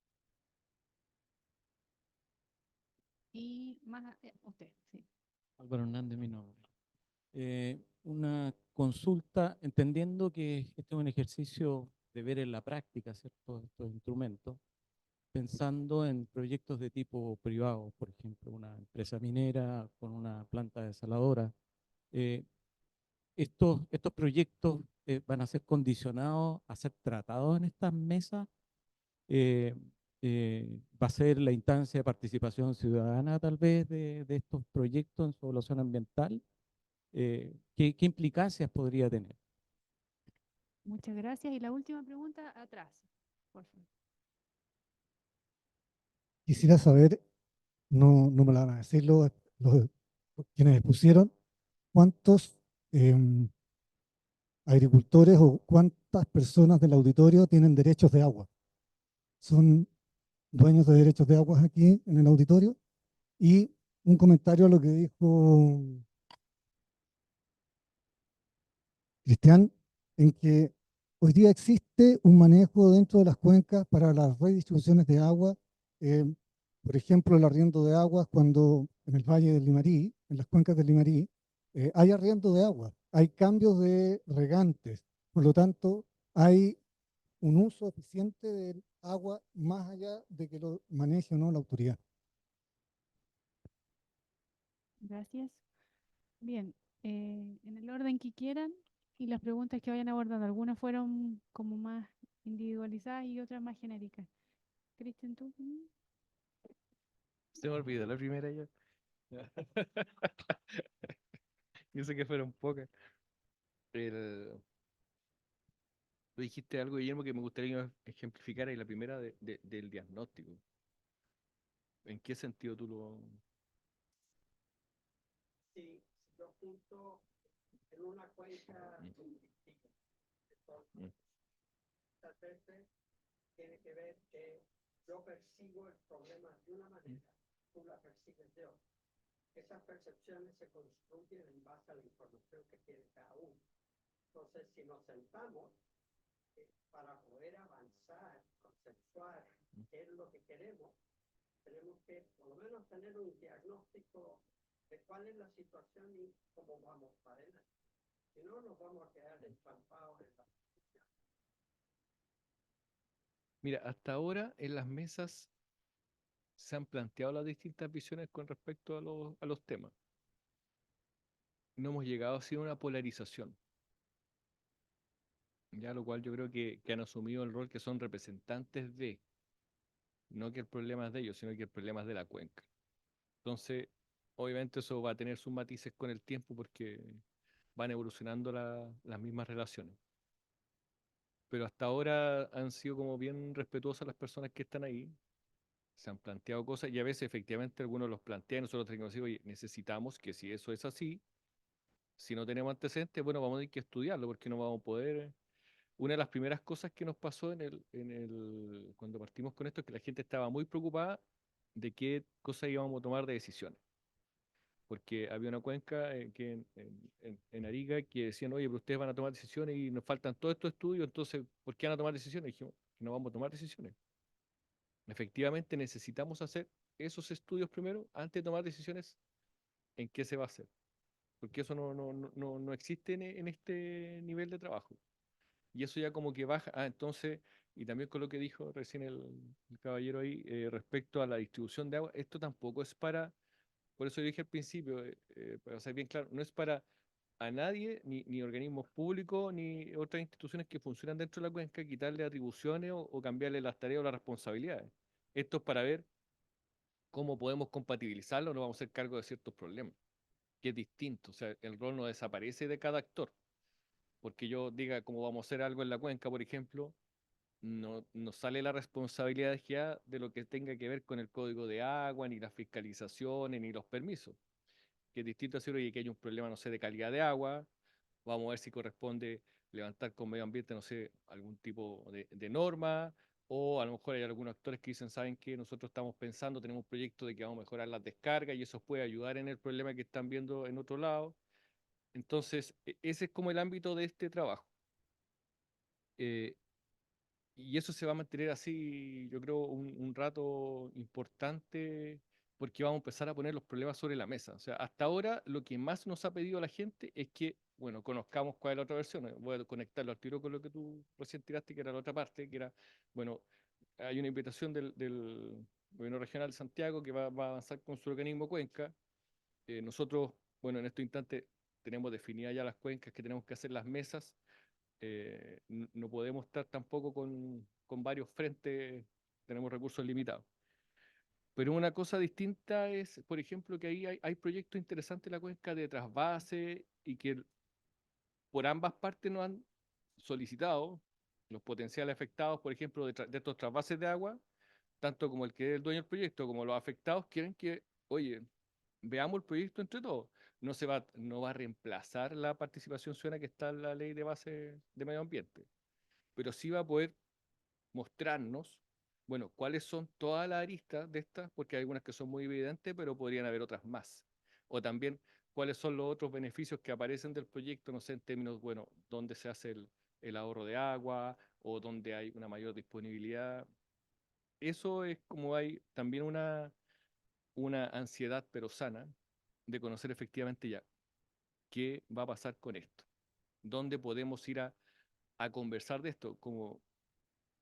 Y más, usted, sí. Álvaro Hernández, mi nombre. Una consulta, entendiendo que este es un ejercicio de ver en la práctica, ¿cierto?, estos instrumentos, pensando en proyectos de tipo privado, por ejemplo, una empresa minera con una planta desaladora. eh, estos proyectos van a ser condicionados a ser tratados en estas mesas. eh, Va a ser la instancia de participación ciudadana, tal vez, de estos proyectos en su evaluación ambiental. ¿Qué implicancias podría tener? Muchas gracias. Y la última pregunta, atrás, por favor. Quisiera saber, no me la van a decir los quienes expusieron, cuántos agricultores o cuántas personas del auditorio tienen derechos de agua. Son dueños de derechos de agua aquí en el auditorio. Y un comentario a lo que dijo Cristian, en que hoy día existe un manejo dentro de las cuencas para las redistribuciones de agua. eh, por ejemplo, el arriendo de aguas cuando en el Valle del Limarí, en las cuencas del Limarí, hay arriendo de agua, hay cambios de regantes. Por lo tanto, hay un uso eficiente del agua más allá de que lo maneje o no la autoridad. Gracias. Bien, en el orden que quieran y las preguntas que vayan abordando. Algunas fueron como más individualizadas y otras más genéricas. Cristian, ¿tú? Se me olvidó la primera ya. Yo sé que fueron pocas. Tú dijiste algo, Guillermo, que me gustaría ejemplificar ahí la primera del diagnóstico. ¿En qué sentido tú lo...? Si yo junto en una cuenca turística, muchas veces tiene que ver que yo percibo el problema de una manera, tú la percibes de otra. Esas percepciones se construyen en base a la información que tiene cada uno. Entonces, si nos sentamos para poder avanzar, conceptuar qué es lo que queremos, tenemos que por lo menos tener un diagnóstico de cuál es la situación y cómo vamos para adelante. Si no, nos vamos a quedar entrampados en la situación. Mira, hasta ahora en las mesas se han planteado las distintas visiones con respecto a los temas. No hemos llegado así a una polarización, ya lo cual yo creo que han asumido el rol que son representantes de, no que el problema es de ellos, sino que el problema es de la cuenca. Entonces, obviamente eso va a tener sus matices con el tiempo porque van evolucionando las mismas relaciones. Pero hasta ahora han sido como bien respetuosas las personas que están ahí, se han planteado cosas y a veces efectivamente algunos los plantean y nosotros tenemos que decir, oye, necesitamos que si eso es así, Si no tenemos antecedentes, bueno, vamos a tener que estudiarlo porque no vamos a poder. Una de las primeras cosas que nos pasó cuando partimos con esto es que la gente estaba muy preocupada de qué cosas íbamos a tomar de decisiones. Porque había una cuenca en Arica que decían, oye, pero ustedes van a tomar decisiones y nos faltan todos estos estudios, entonces, ¿por qué van a tomar decisiones? Y dijimos, que no vamos a tomar decisiones. Efectivamente, necesitamos hacer esos estudios primero antes de tomar decisiones en qué se va a hacer. Porque eso no existe en este nivel de trabajo. Y eso ya como que baja. Ah, entonces, y también con lo que dijo recién el caballero ahí respecto a la distribución de agua, esto tampoco es para, por eso yo dije al principio, para ser bien claro, no es para a nadie, ni organismos públicos, ni otras instituciones que funcionan dentro de la cuenca, quitarle atribuciones o cambiarle las tareas o las responsabilidades. Esto es para ver cómo podemos compatibilizarlo, no vamos a hacer cargo de ciertos problemas, que es distinto, o sea, el rol no desaparece de cada actor, porque yo diga cómo vamos a hacer algo en la cuenca, por ejemplo, no sale la responsabilidad ya de lo que tenga que ver con el código de agua, ni las fiscalizaciones, ni los permisos, que es distinto decir, oye, que hay un problema, no sé, de calidad de agua, vamos a ver si corresponde levantar con medio ambiente, no sé, algún tipo de norma, o a lo mejor hay algunos actores que dicen, saben que nosotros estamos pensando, tenemos un proyecto de que vamos a mejorar las descargas y eso puede ayudar en el problema que están viendo en otro lado. Entonces, ese es como el ámbito de este trabajo. Eh, y eso se va a mantener así, yo creo, un rato importante porque vamos a empezar a poner los problemas sobre la mesa. O sea, hasta ahora lo que más nos ha pedido la gente es que, bueno, conozcamos cuál es la otra versión. Voy a conectarlo al tiro con lo que tú recién tiraste, que era la otra parte, que era, bueno, hay una invitación del gobierno regional de Santiago que va a avanzar con su organismo Cuenca. Nosotros, bueno, en este instante tenemos definidas ya las cuencas que tenemos que hacer las mesas. No podemos estar tampoco con varios frentes, tenemos recursos limitados. Pero una cosa distinta es, por ejemplo, que ahí hay proyectos interesantes en la cuenca de trasvase y que por ambas partes nos han solicitado los potenciales afectados, por ejemplo, de estos trasvases de agua, tanto como el que es el dueño del proyecto como los afectados quieren que, oye, veamos el proyecto entre todos. No va a reemplazar la participación ciudadana que está en la ley de base de medio ambiente, pero sí va a poder mostrarnos, bueno, cuáles son todas las aristas de estas, porque hay algunas que son muy evidentes, pero podrían haber otras más. O también cuáles son los otros beneficios que aparecen del proyecto, no sé, en términos, bueno, dónde se hace el ahorro de agua o dónde hay una mayor disponibilidad. Eso es como hay también una ansiedad, pero sana, de conocer efectivamente ya qué va a pasar con esto, dónde podemos ir a conversar de esto, como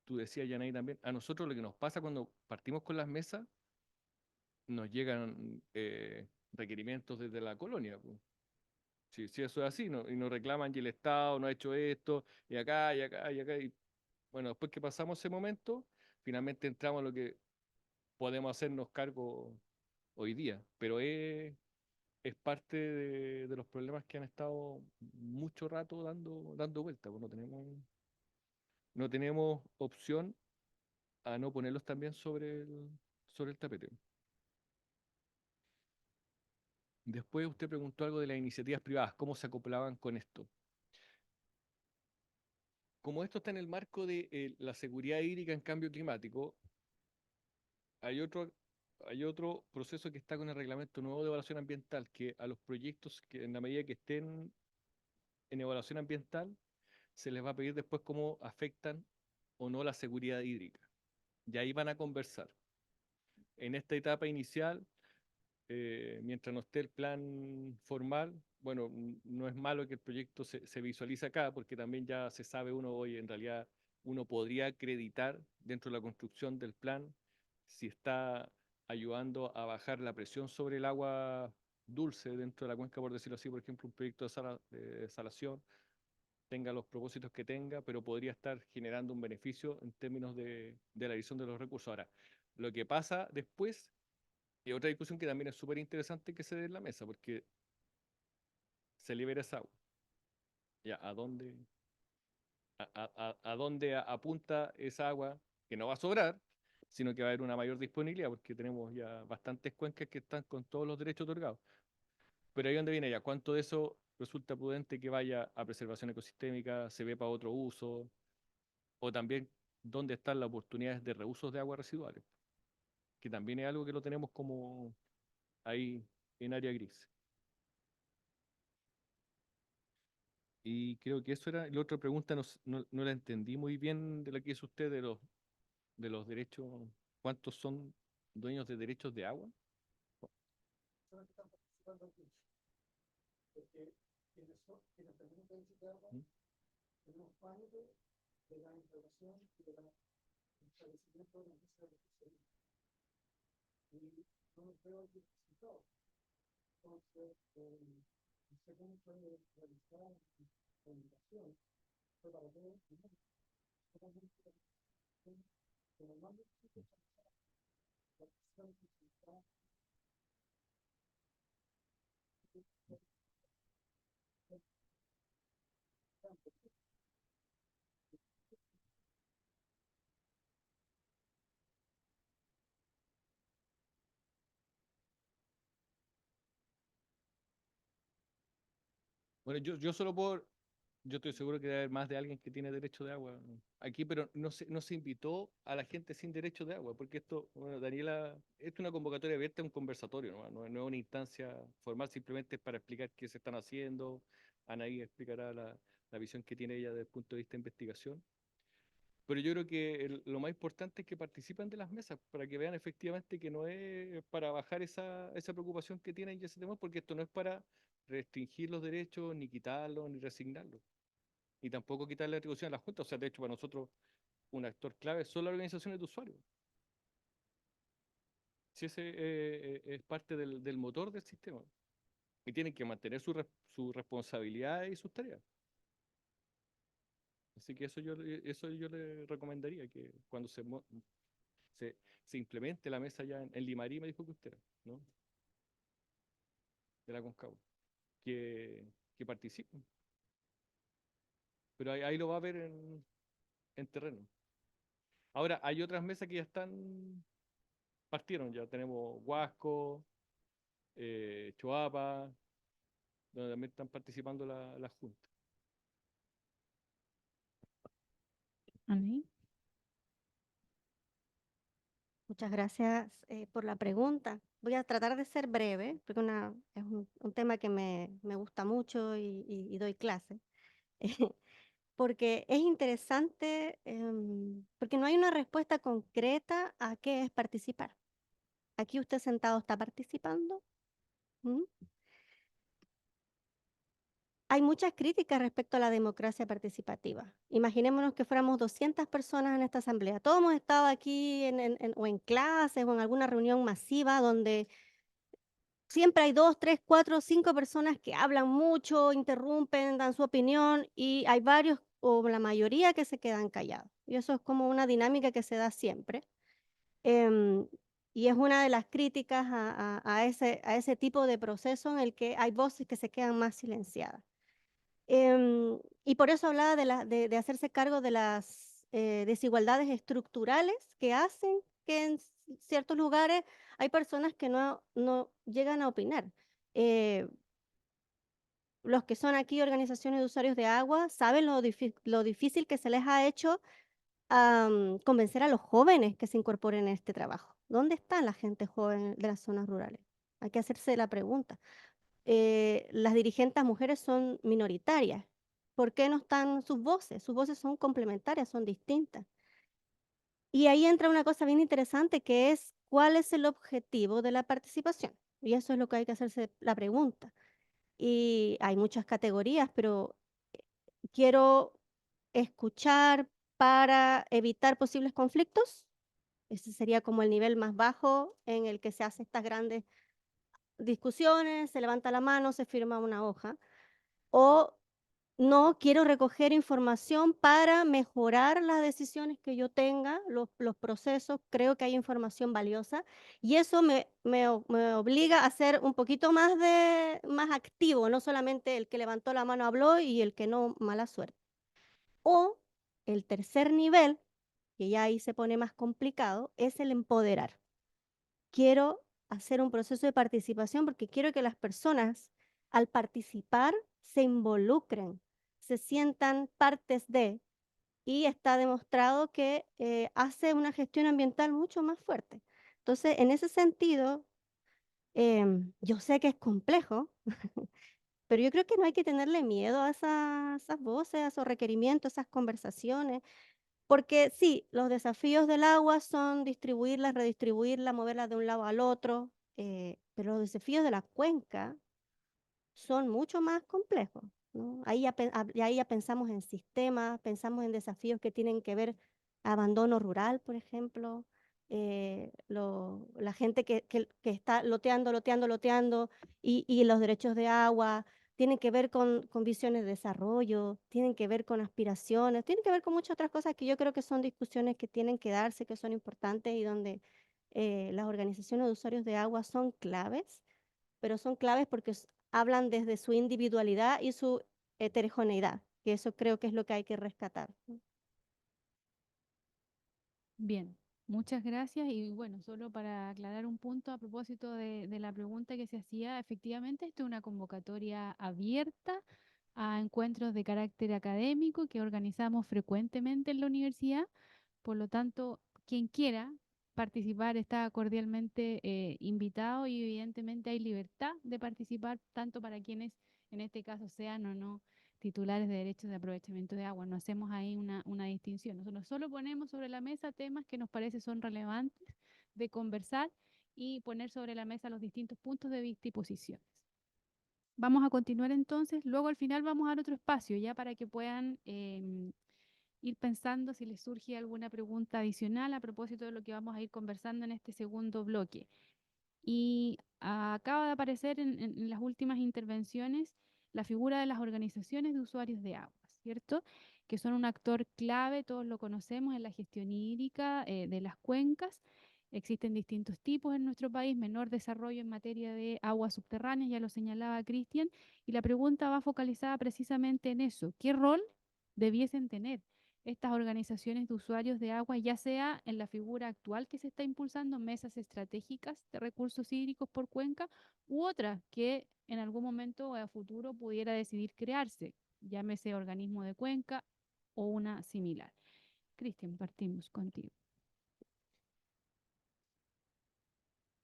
tú decías, Yanay, también, a nosotros lo que nos pasa cuando partimos con las mesas, nos llegan requerimientos desde la colonia. Pues. Si eso es así, y nos reclaman y el Estado no ha hecho esto, y acá, y acá, y acá. Y bueno, después que pasamos ese momento, finalmente entramos a lo que podemos hacernos cargo hoy día. Pero es parte de los problemas que han estado mucho rato dando vuelta. Pues no tenemos opción a no ponerlos también sobre el tapete. Después usted preguntó algo de las iniciativas privadas, cómo se acoplaban con esto. Como esto está en el marco de la seguridad hídrica en cambio climático, hay otro proceso que está con el reglamento nuevo de evaluación ambiental, que a los proyectos que en la medida que estén en evaluación ambiental, se les va a pedir después cómo afectan o no la seguridad hídrica. Y ahí van a conversar. En esta etapa inicial, mientras no esté el plan formal, bueno, no es malo que el proyecto se visualice acá, porque también ya se sabe uno hoy, en realidad, uno podría acreditar dentro de la construcción del plan si está ayudando a bajar la presión sobre el agua dulce dentro de la cuenca, por decirlo así, por ejemplo, un proyecto de salación, tenga los propósitos que tenga, pero podría estar generando un beneficio en términos de la visión de los recursos. Ahora, lo que pasa después y otra discusión que también es súper interesante que se dé en la mesa, porque se libera esa agua. Ya, ¿a dónde apunta esa agua? Que no va a sobrar, sino que va a haber una mayor disponibilidad, porque tenemos ya bastantes cuencas que están con todos los derechos otorgados. Pero ahí donde viene ya, ¿cuánto de eso resulta prudente que vaya a preservación ecosistémica, se ve para otro uso, o también dónde están las oportunidades de reusos de aguas residuales, que también es algo que lo tenemos como ahí en área gris. Y creo que eso era. La otra pregunta no la entendí muy bien de la que hizo usted de los derechos. ¿Cuántos son dueños de derechos de agua? ¿Mm? Bueno, yo estoy seguro que debe haber más de alguien que tiene derecho de agua aquí, pero no se invitó a la gente sin derecho de agua, porque esto, bueno, Daniela, esto es una convocatoria abierta, un conversatorio, no es una instancia formal, simplemente es para explicar qué se están haciendo. Anaí explicará la visión que tiene ella desde el punto de vista de investigación. Pero yo creo que lo más importante es que participen de las mesas para que vean efectivamente que no es para bajar esa preocupación que tienen y ese temor, porque esto no es para restringir los derechos, ni quitarlos, ni resignarlos, y tampoco quitarle atribución a la Junta. O sea, de hecho, para nosotros un actor clave son las organizaciones de usuarios. Si ese es parte del motor del sistema. Y tienen que mantener su responsabilidad y sus tareas. Así que eso yo le recomendaría, que cuando se implemente la mesa ya en Limarí, me dijo que usted era, ¿no? De la Concagua, que participen. Pero ahí lo va a ver en terreno. Ahora, hay otras mesas que ya partieron, ya tenemos Huasco, Choapa, donde también están participando las juntas. Anaí. Muchas gracias por la pregunta. Voy a tratar de ser breve, porque es un tema que me gusta mucho y doy clase. Porque es interesante, porque no hay una respuesta concreta a qué es participar. Aquí usted sentado está participando. ¿Mm? Hay muchas críticas respecto a la democracia participativa. Imaginémonos que fuéramos 200 personas en esta asamblea. Todos hemos estado aquí o en clases o en alguna reunión masiva donde siempre hay 2, 3, 4, 5 personas que hablan mucho, interrumpen, dan su opinión y hay varios o la mayoría que se quedan callados. Y eso es como una dinámica que se da siempre. Em, y es una de las críticas a ese tipo de proceso en el que hay voces que se quedan más silenciadas. Y por eso hablaba de hacerse cargo de las desigualdades estructurales que hacen que en ciertos lugares hay personas que no llegan a opinar. Eh, los que son aquí organizaciones de usuarios de agua saben lo difícil que se les ha hecho convencer a los jóvenes que se incorporen a este trabajo. ¿Dónde está la gente joven de las zonas rurales? Hay que hacerse la pregunta. Las dirigentes mujeres son minoritarias. ¿Por qué no están sus voces? Sus voces son complementarias, son distintas. Y ahí entra una cosa bien interesante que es cuál es el objetivo de la participación. Y eso es lo que hay que hacerse la pregunta. Y hay muchas categorías, pero quiero escuchar para evitar posibles conflictos. Ese sería como el nivel más bajo en el que se hacen estas grandes discusiones, se levanta la mano, se firma una hoja. O no, quiero recoger información para mejorar las decisiones que yo tenga, los procesos, creo que hay información valiosa y eso me obliga a ser un poquito más activo, no solamente el que levantó la mano habló y el que no, mala suerte. O el tercer nivel, que ya ahí se pone más complicado, es el empoderar. Quiero hacer un proceso de participación porque quiero que las personas, al participar, se involucren, se sientan partes de, y está demostrado que hace una gestión ambiental mucho más fuerte. Entonces, en ese sentido, yo sé que es complejo, pero yo creo que no hay que tenerle miedo a esas voces, a esos requerimientos, esas conversaciones, porque sí, los desafíos del agua son distribuirla, redistribuirla, moverla de un lado al otro, pero los desafíos de la cuenca son mucho más complejos, ¿no? Ahí ya pensamos en sistemas, pensamos en desafíos que tienen que ver abandono rural, por ejemplo, la gente que está loteando, y los derechos de agua, tienen que ver con visiones de desarrollo, tienen que ver con aspiraciones, tienen que ver con muchas otras cosas que yo creo que son discusiones que tienen que darse, que son importantes y donde las organizaciones de usuarios de agua son claves, pero son claves porque hablan desde su individualidad y su heterogeneidad, que eso creo que es lo que hay que rescatar, ¿no? Bien, muchas gracias. Y bueno, solo para aclarar un punto a propósito de la pregunta que se hacía, efectivamente, esto es una convocatoria abierta a encuentros de carácter académico que organizamos frecuentemente en la universidad. Por lo tanto, quien quiera participar está cordialmente invitado, y evidentemente hay libertad de participar tanto para quienes en este caso sean o no titulares de derechos de aprovechamiento de agua. No hacemos ahí una distinción. Nosotros solo ponemos sobre la mesa temas que nos parece son relevantes de conversar y poner sobre la mesa los distintos puntos de vista y posiciones. Vamos a continuar entonces. Luego al final vamos a dar otro espacio ya para que puedan ir pensando si les surge alguna pregunta adicional a propósito de lo que vamos a ir conversando en este segundo bloque. Y acaba de aparecer en las últimas intervenciones la figura de las organizaciones de usuarios de agua, ¿cierto? Que son un actor clave, todos lo conocemos, en la gestión hídrica de las cuencas. Existen distintos tipos en nuestro país, menor desarrollo en materia de aguas subterráneas, ya lo señalaba Cristian, y la pregunta va focalizada precisamente en eso. ¿Qué rol debiesen tener estas organizaciones de usuarios de agua, ya sea en la figura actual que se está impulsando, mesas estratégicas de recursos hídricos por cuenca, u otra que en algún momento o a futuro pudiera decidir crearse, llámese organismo de cuenca o una similar? Cristian, partimos contigo.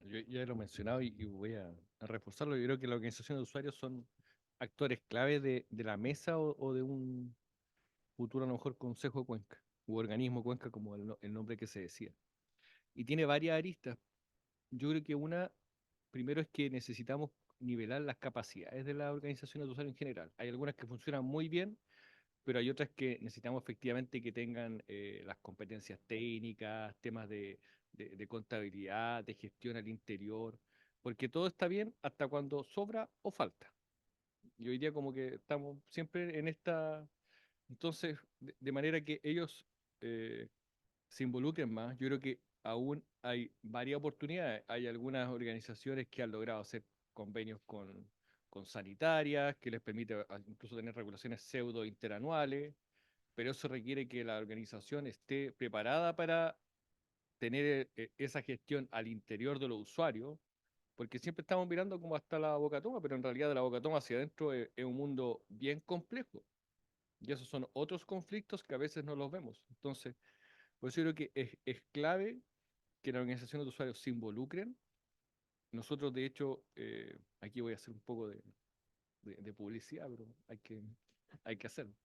Yo ya lo he mencionado y voy a reforzarlo. Yo creo que las organizaciones de usuarios son actores clave de la mesa o de un futuro, a lo mejor, consejo de cuenca u organismo cuenca, como el nombre que se decía. Y tiene varias aristas. Yo creo que una, primero, es que necesitamos nivelar las capacidades de las organizaciones de usuarios en general. Hay algunas que funcionan muy bien, pero hay otras que necesitamos efectivamente que tengan las competencias técnicas, temas de contabilidad, de gestión al interior, porque todo está bien hasta cuando sobra o falta. Y hoy día como que estamos siempre en esta... Entonces, de manera que ellos se involucren más, yo creo que aún hay varias oportunidades. Hay algunas organizaciones que han logrado hacer convenios con sanitarias, que les permite incluso tener regulaciones pseudo interanuales, pero eso requiere que la organización esté preparada para tener esa gestión al interior de los usuarios, porque siempre estamos mirando como hasta la Boca Toma, pero en realidad de la Boca Toma hacia adentro es un mundo bien complejo. Y esos son otros conflictos que a veces no los vemos. Entonces, por eso yo creo que es clave que las organizaciones de usuarios se involucren. Nosotros, de hecho, aquí voy a hacer un poco de publicidad, pero hay que hacerlo.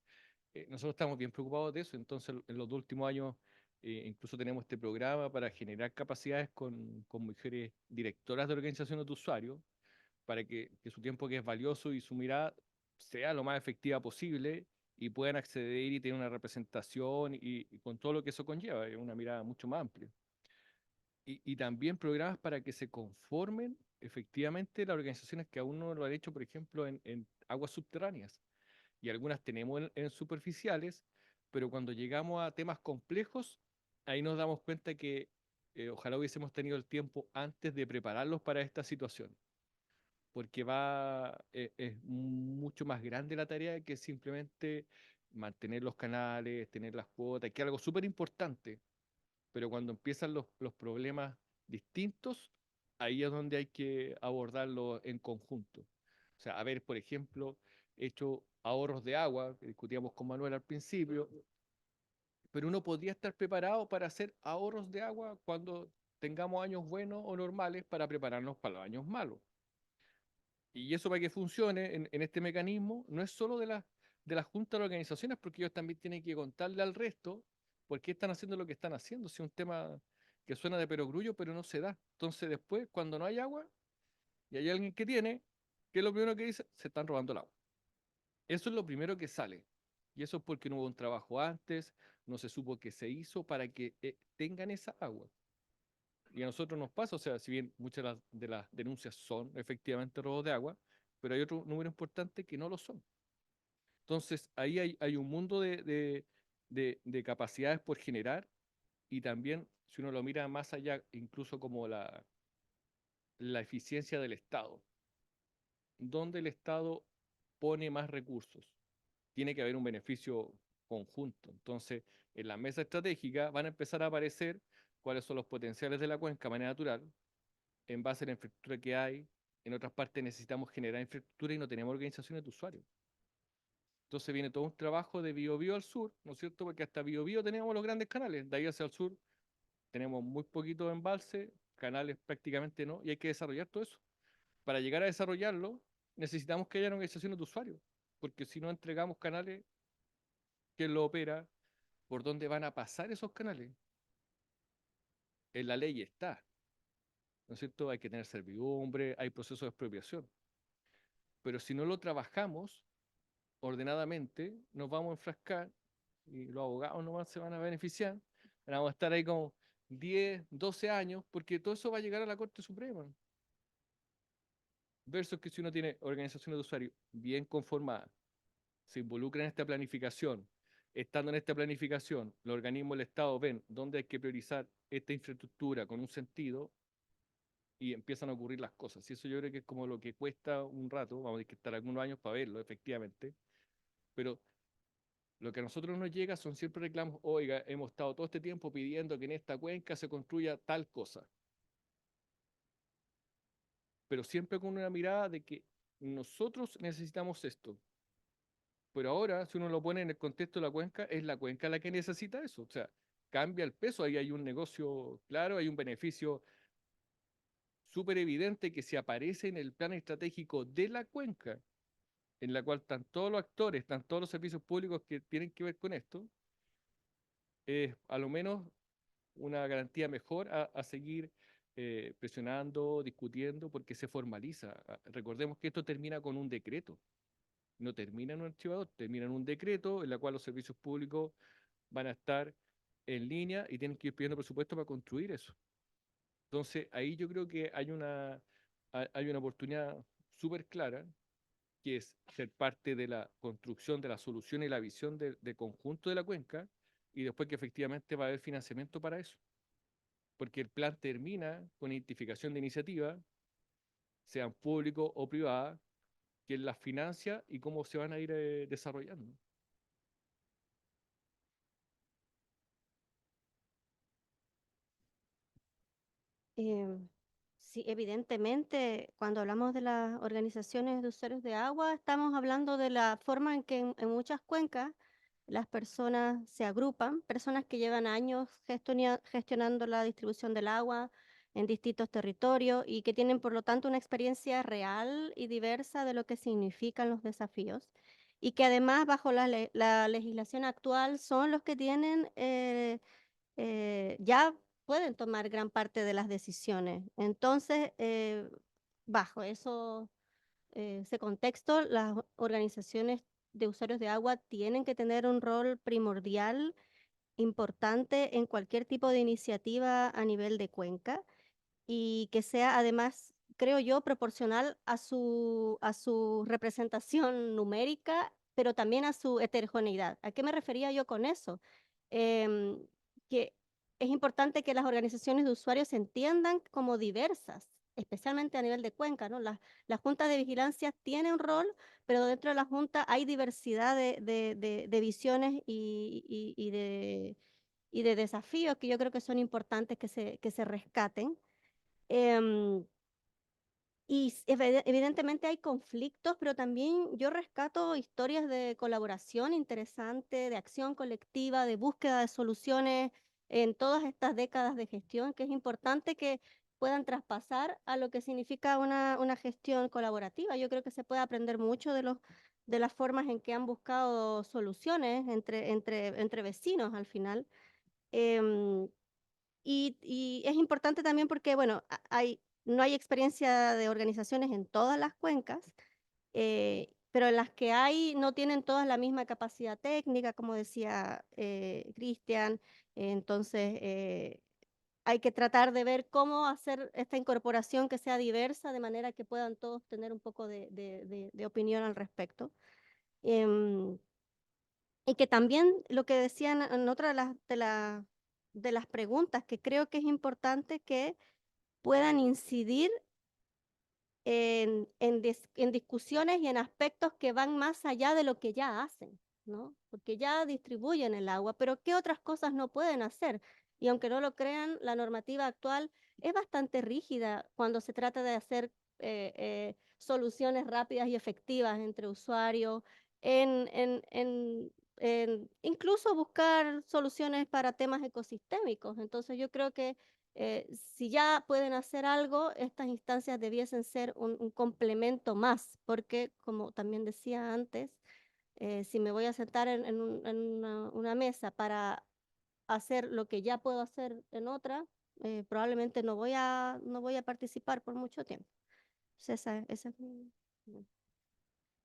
Nosotros estamos bien preocupados de eso, entonces en los últimos años incluso tenemos este programa para generar capacidades con mujeres directoras de organizaciones de usuarios, para que su tiempo, que es valioso, y su mirada sea lo más efectiva posible y puedan acceder y tener una representación y con todo lo que eso conlleva, es una mirada mucho más amplia. Y también programas para que se conformen efectivamente las organizaciones que aún no lo han hecho, por ejemplo, en aguas subterráneas. Y algunas tenemos en superficiales, pero cuando llegamos a temas complejos, ahí nos damos cuenta que ojalá hubiésemos tenido el tiempo antes de prepararlos para esta situación, porque es mucho más grande la tarea que simplemente mantener los canales, tener las cuotas, que es algo súper importante, pero cuando empiezan los problemas distintos, ahí es donde hay que abordarlo en conjunto. O sea, a ver, por ejemplo, hecho ahorros de agua, que discutíamos con Manuel al principio, pero uno podría estar preparado para hacer ahorros de agua cuando tengamos años buenos o normales para prepararnos para los años malos. Y eso para que funcione en este mecanismo no es solo de la Junta de Organizaciones, porque ellos también tienen que contarle al resto por qué están haciendo lo que están haciendo. Si es un tema que suena de perogrullo, pero no se da. Entonces después, cuando no hay agua y hay alguien que tiene, ¿qué es lo primero que dice? Se están robando el agua. Eso es lo primero que sale. Y eso es porque no hubo un trabajo antes, no se supo qué se hizo para que tengan esa agua. Y a nosotros nos pasa, o sea, si bien muchas de las denuncias son efectivamente robos de agua, pero hay otro número importante que no lo son. Entonces, ahí hay un mundo de capacidades por generar y también, si uno lo mira más allá, incluso como la eficiencia del Estado, donde el Estado pone más recursos. Tiene que haber un beneficio conjunto. Entonces, en la mesa estratégica van a empezar a aparecer cuáles son los potenciales de la cuenca de manera natural, en base a la infraestructura que hay. En otras partes necesitamos generar infraestructura y no tenemos organizaciones de usuarios. Entonces viene todo un trabajo de Biobío al sur, ¿no es cierto? Porque hasta Biobío tenemos los grandes canales, de ahí hacia el sur tenemos muy poquito embalse, canales prácticamente no, y hay que desarrollar todo eso. Para llegar a desarrollarlo, necesitamos que haya organizaciones de usuarios, porque si no entregamos canales, ¿quién lo opera? ¿Por dónde van a pasar esos canales? En la ley está, ¿no es cierto? Hay que tener servidumbre, hay procesos de expropiación. Pero si no lo trabajamos ordenadamente, nos vamos a enfrascar y los abogados nomás se van a beneficiar. Vamos a estar ahí como 10, 12 años, porque todo eso va a llegar a la Corte Suprema. Versus que si uno tiene organizaciones de usuarios bien conformadas, se involucra en esta planificación, estando en esta planificación, los organismos del Estado ven dónde hay que priorizar esta infraestructura con un sentido y empiezan a ocurrir las cosas. Y eso yo creo que es como lo que cuesta un rato, vamos a tener que estar algunos años para verlo, efectivamente, pero lo que a nosotros nos llega son siempre reclamos, oiga, hemos estado todo este tiempo pidiendo que en esta cuenca se construya tal cosa, pero siempre con una mirada de que nosotros necesitamos esto. Pero ahora, si uno lo pone en el contexto de la cuenca, es la cuenca la que necesita eso. O sea, cambia el peso, ahí hay un negocio claro, hay un beneficio súper evidente que se aparece en el plan estratégico de la cuenca, en la cual están todos los actores, están todos los servicios públicos que tienen que ver con esto, es a lo menos una garantía mejor a seguir presionando, discutiendo, porque se formaliza. Recordemos que esto termina con un decreto, no termina en un archivador, termina en un decreto en el cual los servicios públicos van a estar en línea y tienen que ir pidiendo presupuesto para construir eso. Entonces, ahí yo creo que hay una oportunidad súper clara, que es ser parte de la construcción de la solución y la visión de conjunto de la cuenca, y después que efectivamente va a haber financiamiento para eso. Porque el plan termina con identificación de iniciativas, sean públicos o privadas, quién las financia y cómo se van a ir desarrollando. Em, sí, evidentemente, cuando hablamos de las organizaciones de usuarios de agua, estamos hablando de la forma en que en muchas cuencas las personas se agrupan, personas que llevan años gestionando la distribución del agua en distintos territorios y que tienen, por lo tanto, una experiencia real y diversa de lo que significan los desafíos y que además, bajo la legislación actual, son los que tienen ya pueden tomar gran parte de las decisiones. Entonces, bajo ese contexto, las organizaciones de usuarios de agua tienen que tener un rol primordial, importante en cualquier tipo de iniciativa a nivel de cuenca y que sea además, creo yo, proporcional a su representación numérica, pero también a su heterogeneidad. ¿A qué me refería yo con eso? Em, que es importante que las organizaciones de usuarios se entiendan como diversas, especialmente a nivel de cuenca, ¿no? Las juntas de vigilancia tienen un rol, pero dentro de la junta hay diversidad de visiones y de desafíos que yo creo que son importantes que se rescaten. Em, Evidentemente hay conflictos, pero también yo rescato historias de colaboración interesante, de acción colectiva, de búsqueda de soluciones en todas estas décadas de gestión, que es importante que puedan traspasar a lo que significa una gestión colaborativa. Yo creo que se puede aprender mucho de las formas en que han buscado soluciones entre vecinos al final. Em, y es importante también porque, bueno, no hay experiencia de organizaciones en todas las cuencas, pero en las que hay no tienen todas la misma capacidad técnica, como decía Cristian. Entonces, hay que tratar de ver cómo hacer esta incorporación que sea diversa, de manera que puedan todos tener un poco de opinión al respecto. Em, y que también lo que decían en otra de las preguntas, que creo que es importante que puedan incidir en discusiones y en aspectos que van más allá de lo que ya hacen, ¿no? Porque ya distribuyen el agua, pero ¿qué otras cosas no pueden hacer? Y aunque no lo crean, la normativa actual es bastante rígida cuando se trata de hacer soluciones rápidas y efectivas entre usuarios, en, en, en, incluso buscar soluciones para temas ecosistémicos. Entonces yo creo que si ya pueden hacer algo, estas instancias debiesen ser un complemento más, porque como también decía antes, si me voy a sentar en una mesa para hacer lo que ya puedo hacer en otra, probablemente no voy a participar por mucho tiempo. Esa es mi...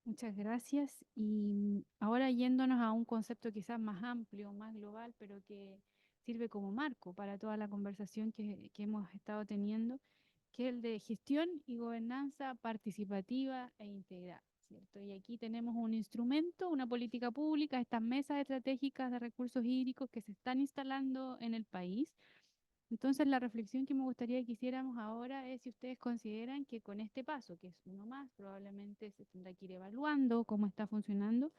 Muchas gracias. Y ahora yéndonos a un concepto quizás más amplio, más global, pero que sirve como marco para toda la conversación que hemos estado teniendo, que es el de gestión y gobernanza participativa e integral, ¿cierto? Y aquí tenemos un instrumento, una política pública, estas mesas estratégicas de recursos hídricos que se están instalando en el país. Entonces, la reflexión que me gustaría que hiciéramos ahora es si ustedes consideran que con este paso, que es uno más, probablemente se tendrá que ir evaluando cómo está funcionando,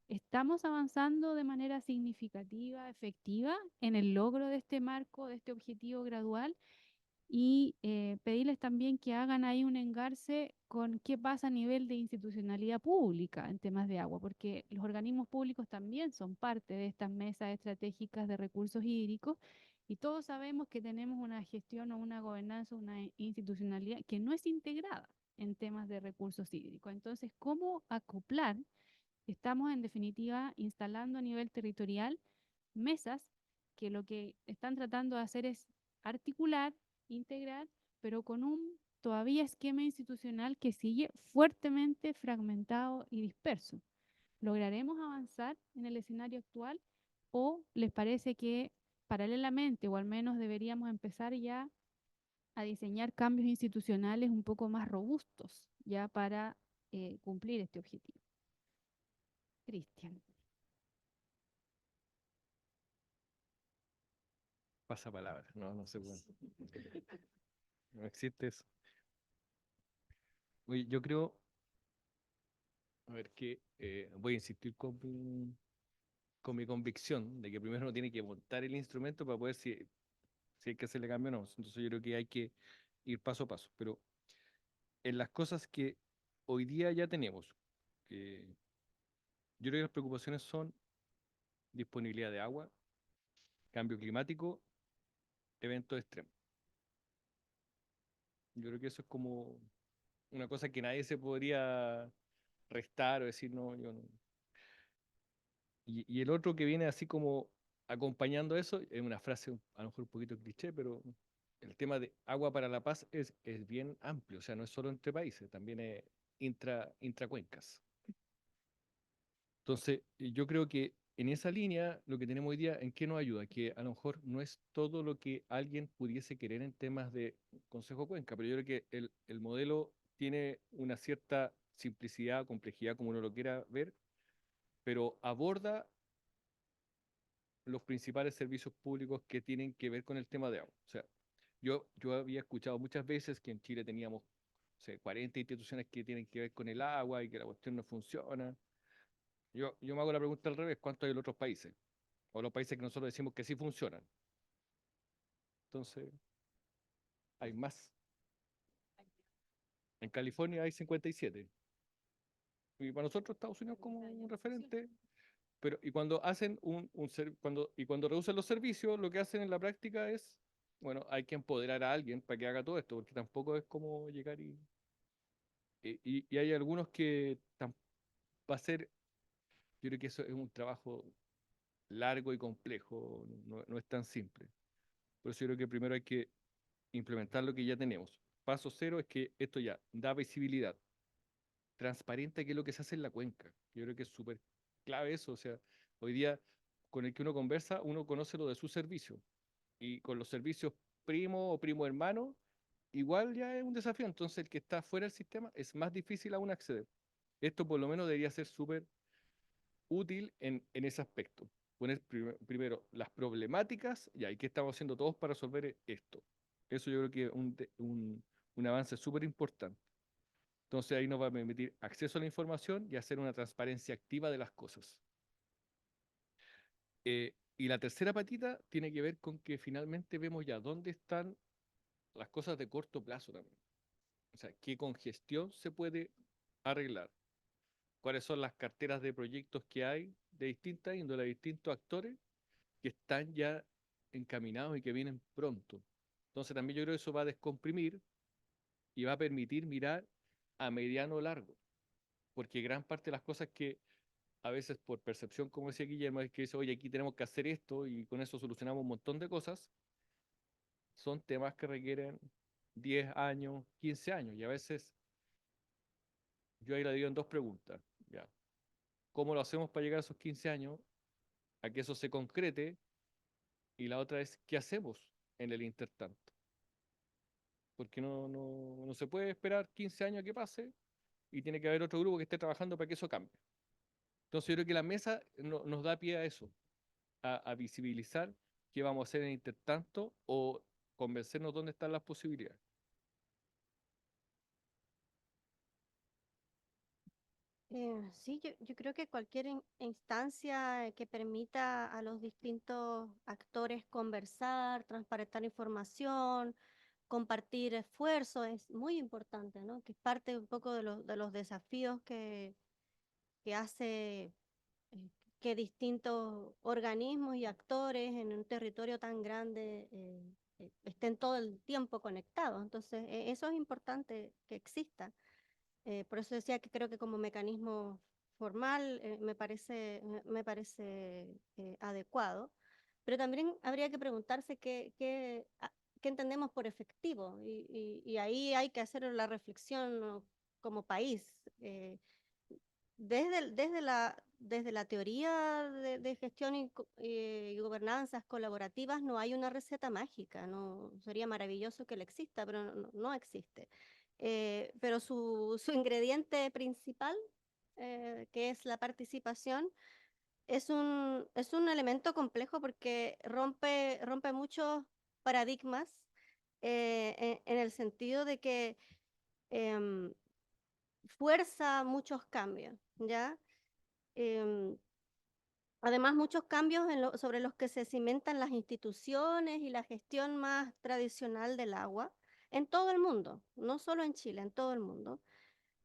estamos avanzando de manera significativa, efectiva, en el logro de este marco, de este objetivo gradual, y pedirles también que hagan ahí un engarce con qué pasa a nivel de institucionalidad pública en temas de agua, porque los organismos públicos también son parte de estas mesas estratégicas de recursos hídricos y todos sabemos que tenemos una gestión o una gobernanza, una institucionalidad que no es integrada en temas de recursos hídricos. Entonces, ¿cómo acoplar? Estamos en definitiva instalando a nivel territorial mesas que lo que están tratando de hacer es articular, integrar, pero con un todavía esquema institucional que sigue fuertemente fragmentado y disperso. ¿Lograremos avanzar en el escenario actual o les parece que paralelamente o al menos deberíamos empezar ya a diseñar cambios institucionales un poco más robustos ya para cumplir este objetivo? Cristian. Pasa palabra, no, no se puede. No existe eso. Oye, yo creo, a ver, que voy a insistir con mi convicción de que primero uno tiene que montar el instrumento para poder si hay que hacerle cambio o no. Entonces yo creo que hay que ir paso a paso. Pero en las cosas que hoy día ya tenemos, que yo creo que las preocupaciones son disponibilidad de agua, cambio climático, eventos extremos. Yo creo que eso es como una cosa que nadie se podría restar o decir, no, yo no. Y el otro que viene así como acompañando eso, es una frase a lo mejor un poquito cliché, pero el tema de agua para la paz es bien amplio, o sea, no es solo entre países, también es intracuencas. Entonces, yo creo que en esa línea, lo que tenemos hoy día, ¿en qué nos ayuda? Que a lo mejor no es todo lo que alguien pudiese querer en temas de Consejo Cuenca, pero yo creo que el modelo tiene una cierta simplicidad, complejidad, como uno lo quiera ver, pero aborda los principales servicios públicos que tienen que ver con el tema de agua. O sea, yo había escuchado muchas veces que en Chile teníamos, o sea, 40 instituciones que tienen que ver con el agua y que la cuestión no funciona. Yo me hago la pregunta al revés, ¿cuántos hay en otros países? O los países que nosotros decimos que sí funcionan. Entonces, hay más. En California hay 57. Y para nosotros Estados Unidos como un referente. Pero, y cuando hacen cuando reducen los servicios, lo que hacen en la práctica es, bueno, hay que empoderar a alguien para que haga todo esto, porque tampoco es como llegar y hay algunos que va a ser, yo creo que eso es un trabajo largo y complejo, no es tan simple. Por eso yo creo que primero hay que implementar lo que ya tenemos. Paso cero es que esto ya da visibilidad, transparente, que es lo que se hace en la cuenca. Yo creo que es súper clave eso. O sea, hoy día con el que uno conversa, uno conoce lo de su servicio. Y con los servicios primo o primo hermano, igual ya es un desafío. Entonces, el que está fuera del sistema es más difícil aún acceder. Esto por lo menos debería ser súper útil en ese aspecto. Poner primero las problemáticas y qué estamos haciendo todos para resolver esto. Eso yo creo que es un avance súper importante. Entonces ahí nos va a permitir acceso a la información y hacer una transparencia activa de las cosas. Y la tercera patita tiene que ver con que finalmente vemos ya dónde están las cosas de corto plazo también. O sea, qué congestión se puede arreglar. Cuáles son las carteras de proyectos que hay de distintas índoles, de distintos actores que están ya encaminados y que vienen pronto. Entonces también yo creo que eso va a descomprimir y va a permitir mirar a mediano o largo. Porque gran parte de las cosas que a veces por percepción, como decía Guillermo, es que dice, oye, aquí tenemos que hacer esto y con eso solucionamos un montón de cosas, son temas que requieren 10 años, 15 años. Y a veces yo ahí la divido en dos preguntas. ¿Ya? ¿Cómo lo hacemos para llegar a esos 15 años? A que eso se concrete. Y la otra es, ¿qué hacemos en el intertanto? Porque no se puede esperar 15 años a que pase y tiene que haber otro grupo que esté trabajando para que eso cambie. Entonces yo creo que la mesa nos da pie a eso, a visibilizar qué vamos a hacer en el intertanto o convencernos dónde están las posibilidades. Sí, yo creo que cualquier instancia que permita a los distintos actores conversar, transparentar información, compartir esfuerzos es muy importante, ¿no? Que es parte un poco de los desafíos que hace que distintos organismos y actores en un territorio tan grande estén todo el tiempo conectados. Entonces, eso es importante que exista. Por eso decía que creo que como mecanismo formal me parece adecuado, pero también habría que preguntarse qué entendemos por efectivo y ahí hay que hacer la reflexión, ¿no? Como país. Desde la teoría de gestión y gobernanzas colaborativas no hay una receta mágica, no sería maravilloso que la exista, pero no existe. Pero su ingrediente principal, que es la participación, es un elemento complejo porque rompe muchos paradigmas en el sentido de que em, fuerza muchos cambios, ¿ya? Em, Además, muchos cambios sobre los que se cimentan las instituciones y la gestión más tradicional del agua en todo el mundo, no solo en Chile, en todo el mundo.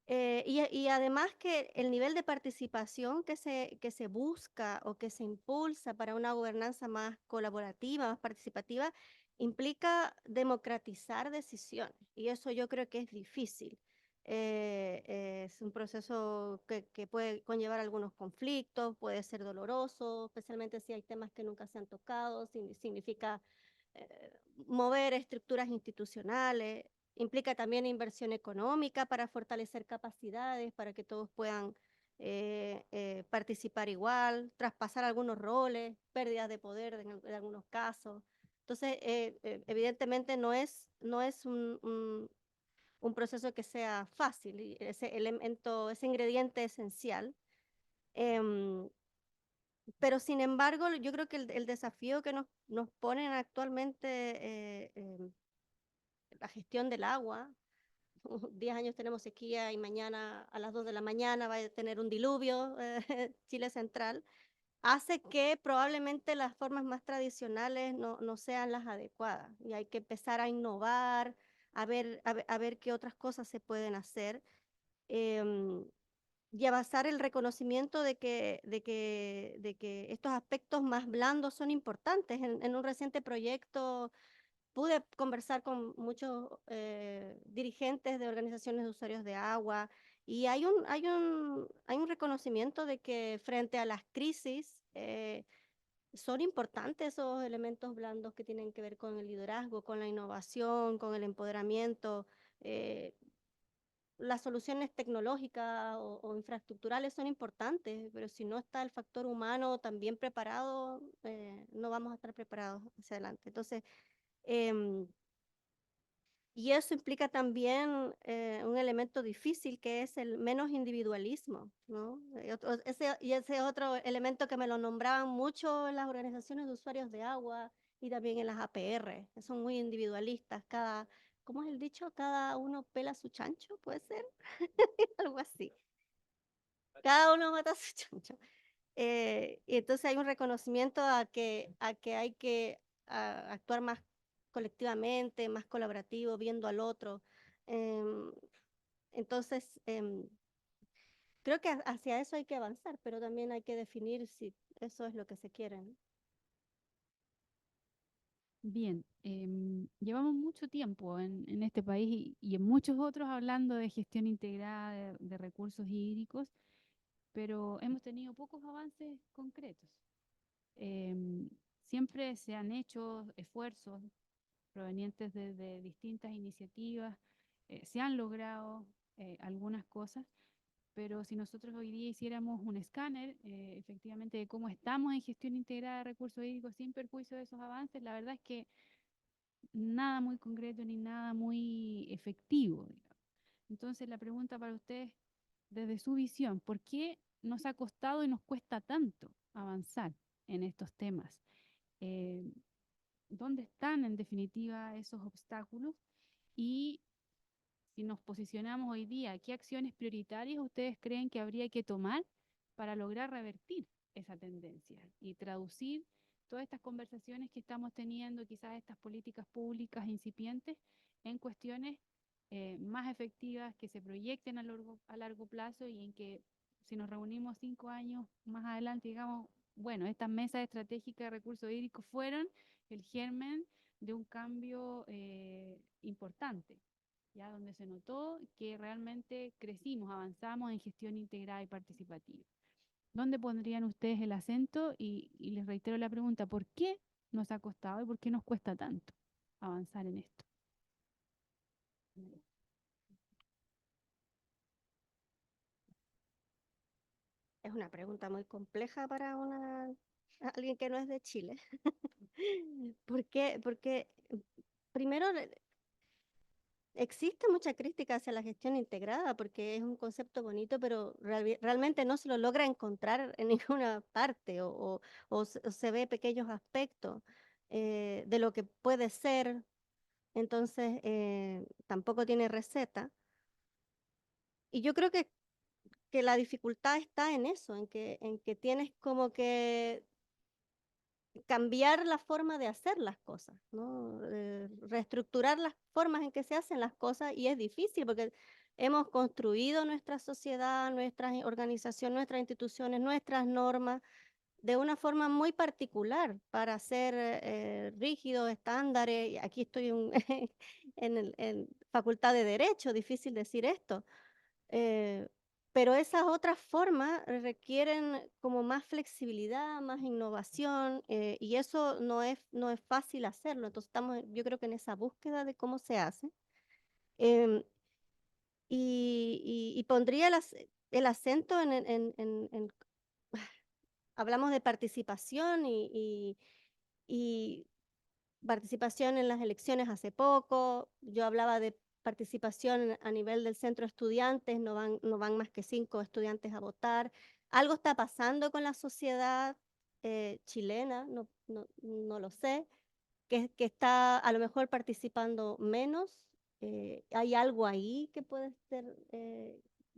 Y además que el nivel de participación que se busca o que se impulsa para una gobernanza más colaborativa, más participativa, implica democratizar decisiones. Y eso yo creo que es difícil. Es un proceso que puede conllevar algunos conflictos, puede ser doloroso, especialmente si hay temas que nunca se han tocado, significa mover estructuras institucionales, implica también inversión económica para fortalecer capacidades, para que todos puedan participar igual, traspasar algunos roles, pérdidas de poder en algunos casos. Entonces, evidentemente no es un proceso que sea fácil, y ese elemento, ese ingrediente esencial. Em, pero sin embargo, yo creo que el desafío que nos ponen actualmente la gestión del agua, 10 años tenemos sequía y mañana a las 2 de la mañana va a tener un diluvio Chile Central, hace que probablemente las formas más tradicionales no sean las adecuadas y hay que empezar a innovar, a ver qué otras cosas se pueden hacer. em, y avanzar el reconocimiento de que estos aspectos más blandos son importantes. En un reciente proyecto pude conversar con muchos dirigentes de organizaciones de usuarios de agua y hay un reconocimiento de que frente a las crisis son importantes esos elementos blandos que tienen que ver con el liderazgo, con la innovación, con el empoderamiento. eh, las soluciones tecnológicas o infraestructurales son importantes, pero si no está el factor humano también preparado, no vamos a estar preparados hacia adelante. Entonces, em, y eso implica también un elemento difícil que es el menos individualismo, ¿no? Y ese otro elemento que me lo nombraban mucho en las organizaciones de usuarios de agua y también en las APR, que son muy individualistas. ¿Cómo es el dicho? Cada uno pela su chancho, ¿puede ser? Algo así. Cada uno mata a su chancho. Y entonces hay un reconocimiento a que hay que actuar más colectivamente, más colaborativo, viendo al otro. Em, entonces, creo que hacia eso hay que avanzar, pero también hay que definir si eso es lo que se quiere, ¿no? Bien, llevamos mucho tiempo en este país y en muchos otros hablando de gestión integrada de recursos hídricos, pero hemos tenido pocos avances concretos. Em, Siempre se han hecho esfuerzos provenientes de distintas iniciativas, se han logrado algunas cosas, pero si nosotros hoy día hiciéramos un escáner, efectivamente, de cómo estamos en gestión integrada de recursos hídricos sin perjuicio de esos avances, la verdad es que nada muy concreto ni nada muy efectivo, digamos. Entonces, la pregunta para ustedes, desde su visión, ¿por qué nos ha costado y nos cuesta tanto avanzar en estos temas? Eh, ¿Dónde están, en definitiva, esos obstáculos? Y si nos posicionamos hoy día, ¿qué acciones prioritarias ustedes creen que habría que tomar para lograr revertir esa tendencia y traducir todas estas conversaciones que estamos teniendo, quizás estas políticas públicas incipientes, en cuestiones más efectivas que se proyecten a largo plazo y en que si nos reunimos 5 años más adelante, digamos, bueno, estas mesas estratégicas de recursos hídricos fueron el germen de un cambio importante, ya donde se notó que realmente crecimos, avanzamos en gestión integrada y participativa. ¿Dónde pondrían ustedes el acento? Y les reitero la pregunta, ¿por qué nos ha costado y por qué nos cuesta tanto avanzar en esto? Es una pregunta muy compleja para alguien que no es de Chile. ¿Por qué? Porque primero existe mucha crítica hacia la gestión integrada porque es un concepto bonito, pero realmente no se lo logra encontrar en ninguna parte o se ve pequeños aspectos de lo que puede ser. Entonces, tampoco tiene receta. Y yo creo que la dificultad está en eso, en que tienes como que cambiar la forma de hacer las cosas, ¿no? Reestructurar las formas en que se hacen las cosas y es difícil porque hemos construido nuestra sociedad, nuestra organización, nuestras instituciones, nuestras normas de una forma muy particular para ser rígidos, estándares. Y aquí estoy en Facultad de Derecho, difícil decir esto. Eh, pero esas otras formas requieren como más flexibilidad, más innovación, y eso no es fácil hacerlo. Entonces estamos, yo creo que en esa búsqueda de cómo se hace. Em, y pondría el acento hablamos de participación y participación en las elecciones hace poco. Yo hablaba de participación a nivel del centro de estudiantes, no van más que 5 estudiantes a votar. Algo está pasando con la sociedad chilena, no lo sé, que está a lo mejor participando menos. Hay algo ahí que puede ser,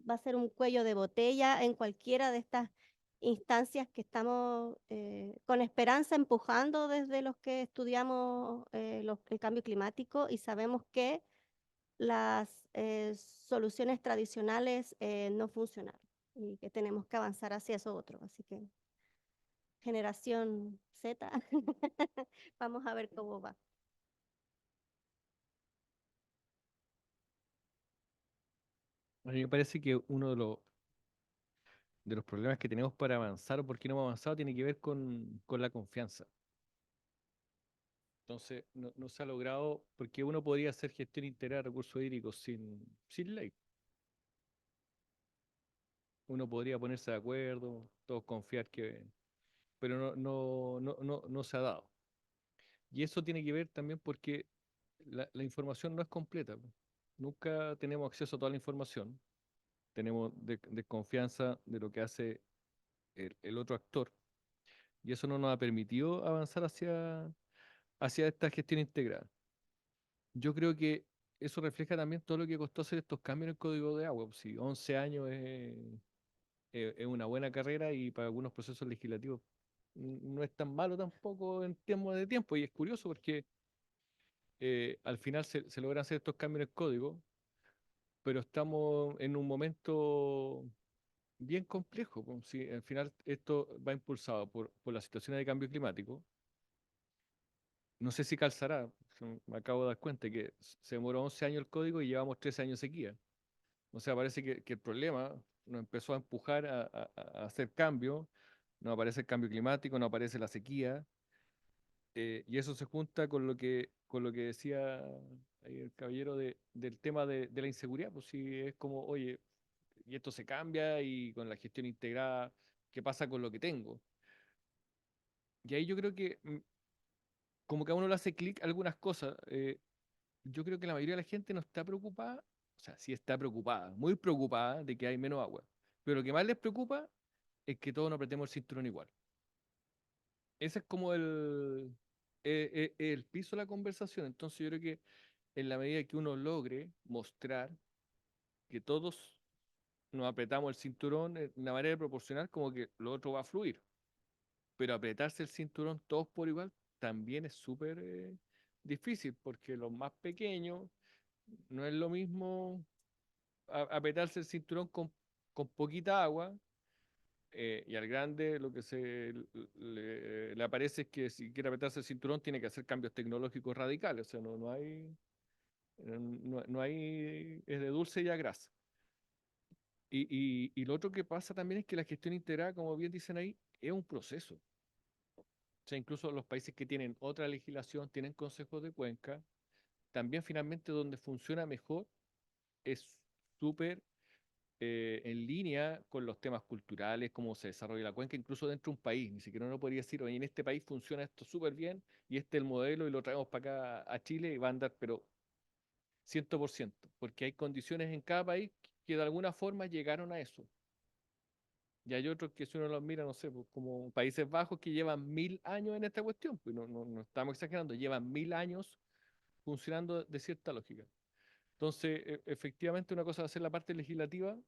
va a ser un cuello de botella en cualquiera de estas instancias que estamos con esperanza empujando desde los que estudiamos el cambio climático y sabemos que las soluciones tradicionales no funcionaron y que tenemos que avanzar hacia eso otro. Así que generación Z, vamos a ver cómo va. A mí me parece que uno de los problemas que tenemos para avanzar o por qué no hemos avanzado tiene que ver con la confianza. Entonces, no se ha logrado, porque uno podría hacer gestión integral de recursos hídricos sin ley. Uno podría ponerse de acuerdo, todos confiar que, pero no se ha dado. Y eso tiene que ver también porque la información no es completa, po. Nunca tenemos acceso a toda la información. Tenemos desconfianza de lo que hace el otro actor. Y eso no nos ha permitido avanzar hacia esta gestión integrada. Yo creo que eso refleja también todo lo que costó hacer estos cambios en el Código de Agua. Pues, si 11 años es una buena carrera y para algunos procesos legislativos no es tan malo tampoco en términos de tiempo. Y es curioso porque al final se logran hacer estos cambios en el código, pero estamos en un momento bien complejo. Pues, si al final esto va impulsado por las situaciones de cambio climático. No sé si calzará, me acabo de dar cuenta que se demoró 11 años el código y llevamos 13 años de sequía. O sea, parece que el problema nos empezó a empujar a hacer cambios, no aparece el cambio climático, no aparece la sequía, y eso se junta con lo que decía ahí el caballero del tema de la inseguridad, pues si es como, oye, y esto se cambia y con la gestión integrada, ¿qué pasa con lo que tengo? Y ahí yo creo que como que a uno le hace clic algunas cosas. Yo creo que la mayoría de la gente no está preocupada, o sea, sí está preocupada, muy preocupada de que hay menos agua, pero lo que más les preocupa es que todos nos apretemos el cinturón igual. Ese es como el piso de la conversación. Entonces yo creo que en la medida que uno logre mostrar que todos nos apretamos el cinturón de una manera proporcional, como que lo otro va a fluir. Pero apretarse el cinturón todos por igual también es súper difícil, porque los más pequeños no es lo mismo apretarse el cinturón con poquita agua, y al grande lo que le aparece es que si quiere apretarse el cinturón tiene que hacer cambios tecnológicos radicales, o sea, no hay, es de dulce y a grasa. Y lo otro que pasa también es que la gestión integrada, como bien dicen ahí, es un proceso. O sea, incluso los países que tienen otra legislación, tienen consejos de cuenca, también finalmente donde funciona mejor es súper en línea con los temas culturales, cómo se desarrolla la cuenca, incluso dentro de un país. Ni siquiera uno podría decir, oye, en este país funciona esto súper bien y este es el modelo y lo traemos para acá a Chile y va a andar, pero 100%, porque hay condiciones en cada país que de alguna forma llegaron a eso. Y hay otros que si uno los mira, no sé, pues, como Países Bajos que llevan 1000 años en esta cuestión, pues no estamos exagerando, llevan 1000 años funcionando de cierta lógica. Entonces, efectivamente, una cosa va a ser la parte legislativa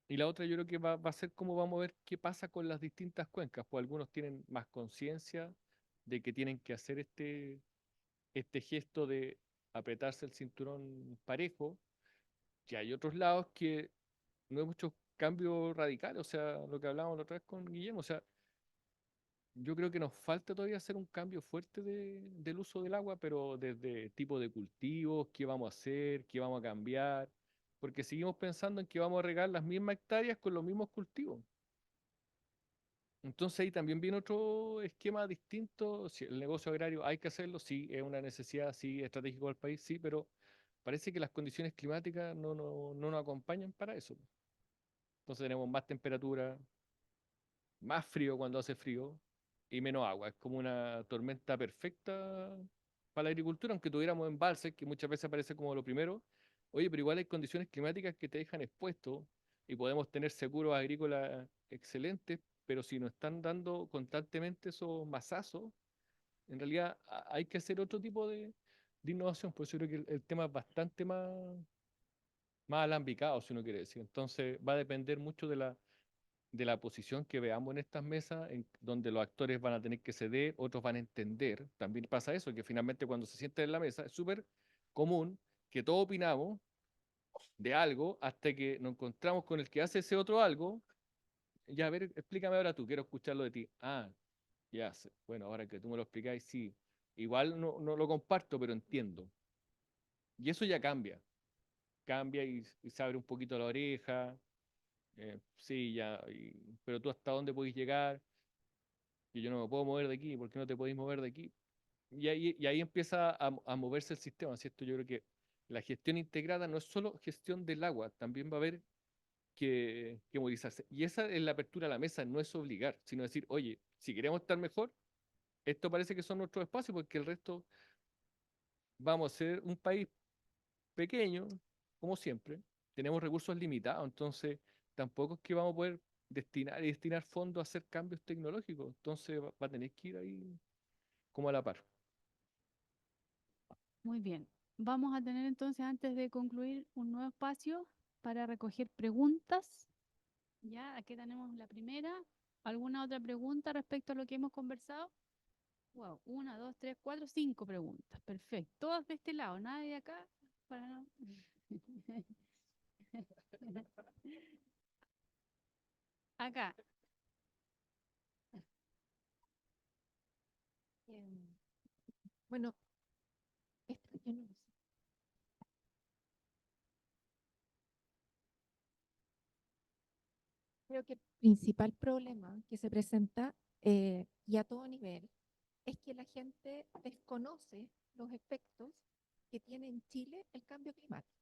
y la otra yo creo que va a ser cómo vamos a ver qué pasa con las distintas cuencas, pues algunos tienen más conciencia de que tienen que hacer este gesto de apretarse el cinturón parejo, y hay otros lados que no hay muchos cambios radicales, o sea, lo que hablábamos la otra vez con Guillermo, o sea, yo creo que nos falta todavía hacer un cambio fuerte del uso del agua, pero desde tipo de cultivos, qué vamos a hacer, qué vamos a cambiar, porque seguimos pensando en que vamos a regar las mismas hectáreas con los mismos cultivos. Entonces ahí también viene otro esquema distinto. Si el negocio agrario hay que hacerlo, sí, es una necesidad, sí, estratégico del país, sí, pero parece que las condiciones climáticas no nos acompañan para eso. Entonces tenemos más temperatura, más frío cuando hace frío y menos agua. Es como una tormenta perfecta para la agricultura, aunque tuviéramos embalses, que muchas veces aparece como lo primero. Oye, pero igual hay condiciones climáticas que te dejan expuesto y podemos tener seguros agrícolas excelentes, pero si nos están dando constantemente esos masazos, en realidad hay que hacer otro tipo de innovación. Por eso creo que el tema es bastante más alambicado, si uno quiere decir. Entonces va a depender mucho de la posición que veamos en estas mesas, en donde los actores van a tener que ceder, otros van a entender. También pasa eso, que finalmente cuando se sienten en la mesa es súper común que todos opinamos de algo hasta que nos encontramos con el que hace ese otro algo. Ya, a ver, explícame ahora tú, quiero escucharlo de ti. Ah, ya sé. Bueno, ahora que tú me lo explicáis, sí. Igual no lo comparto, pero entiendo. Y eso ya cambia. Cambia y se abre un poquito la oreja. Sí, ya. Pero tú hasta dónde podéis llegar. Que yo no me puedo mover de aquí. ¿Por qué no te podéis mover de aquí? Y ahí empieza a moverse el sistema, ¿cierto? Yo creo que la gestión integrada no es solo gestión del agua, también va a haber que movilizarse. Y esa es la apertura a la mesa, no es obligar, sino decir, oye, si queremos estar mejor, esto parece que son nuestros espacios, porque el resto vamos a ser un país pequeño, como siempre, tenemos recursos limitados, entonces tampoco es que vamos a poder destinar fondos a hacer cambios tecnológicos, entonces va a tener que ir ahí como a la par. Muy bien. Vamos a tener entonces, antes de concluir, un nuevo espacio para recoger preguntas. Ya, aquí tenemos la primera. ¿Alguna otra pregunta respecto a lo que hemos conversado? Wow, una, dos, tres, cuatro, cinco preguntas. Perfecto. Todas de este lado, nadie de acá. Para no... Acá. Em, Bueno, esto yo no lo sé. Creo que el principal problema que se presenta y a todo nivel es que la gente desconoce los efectos que tiene en Chile el cambio climático.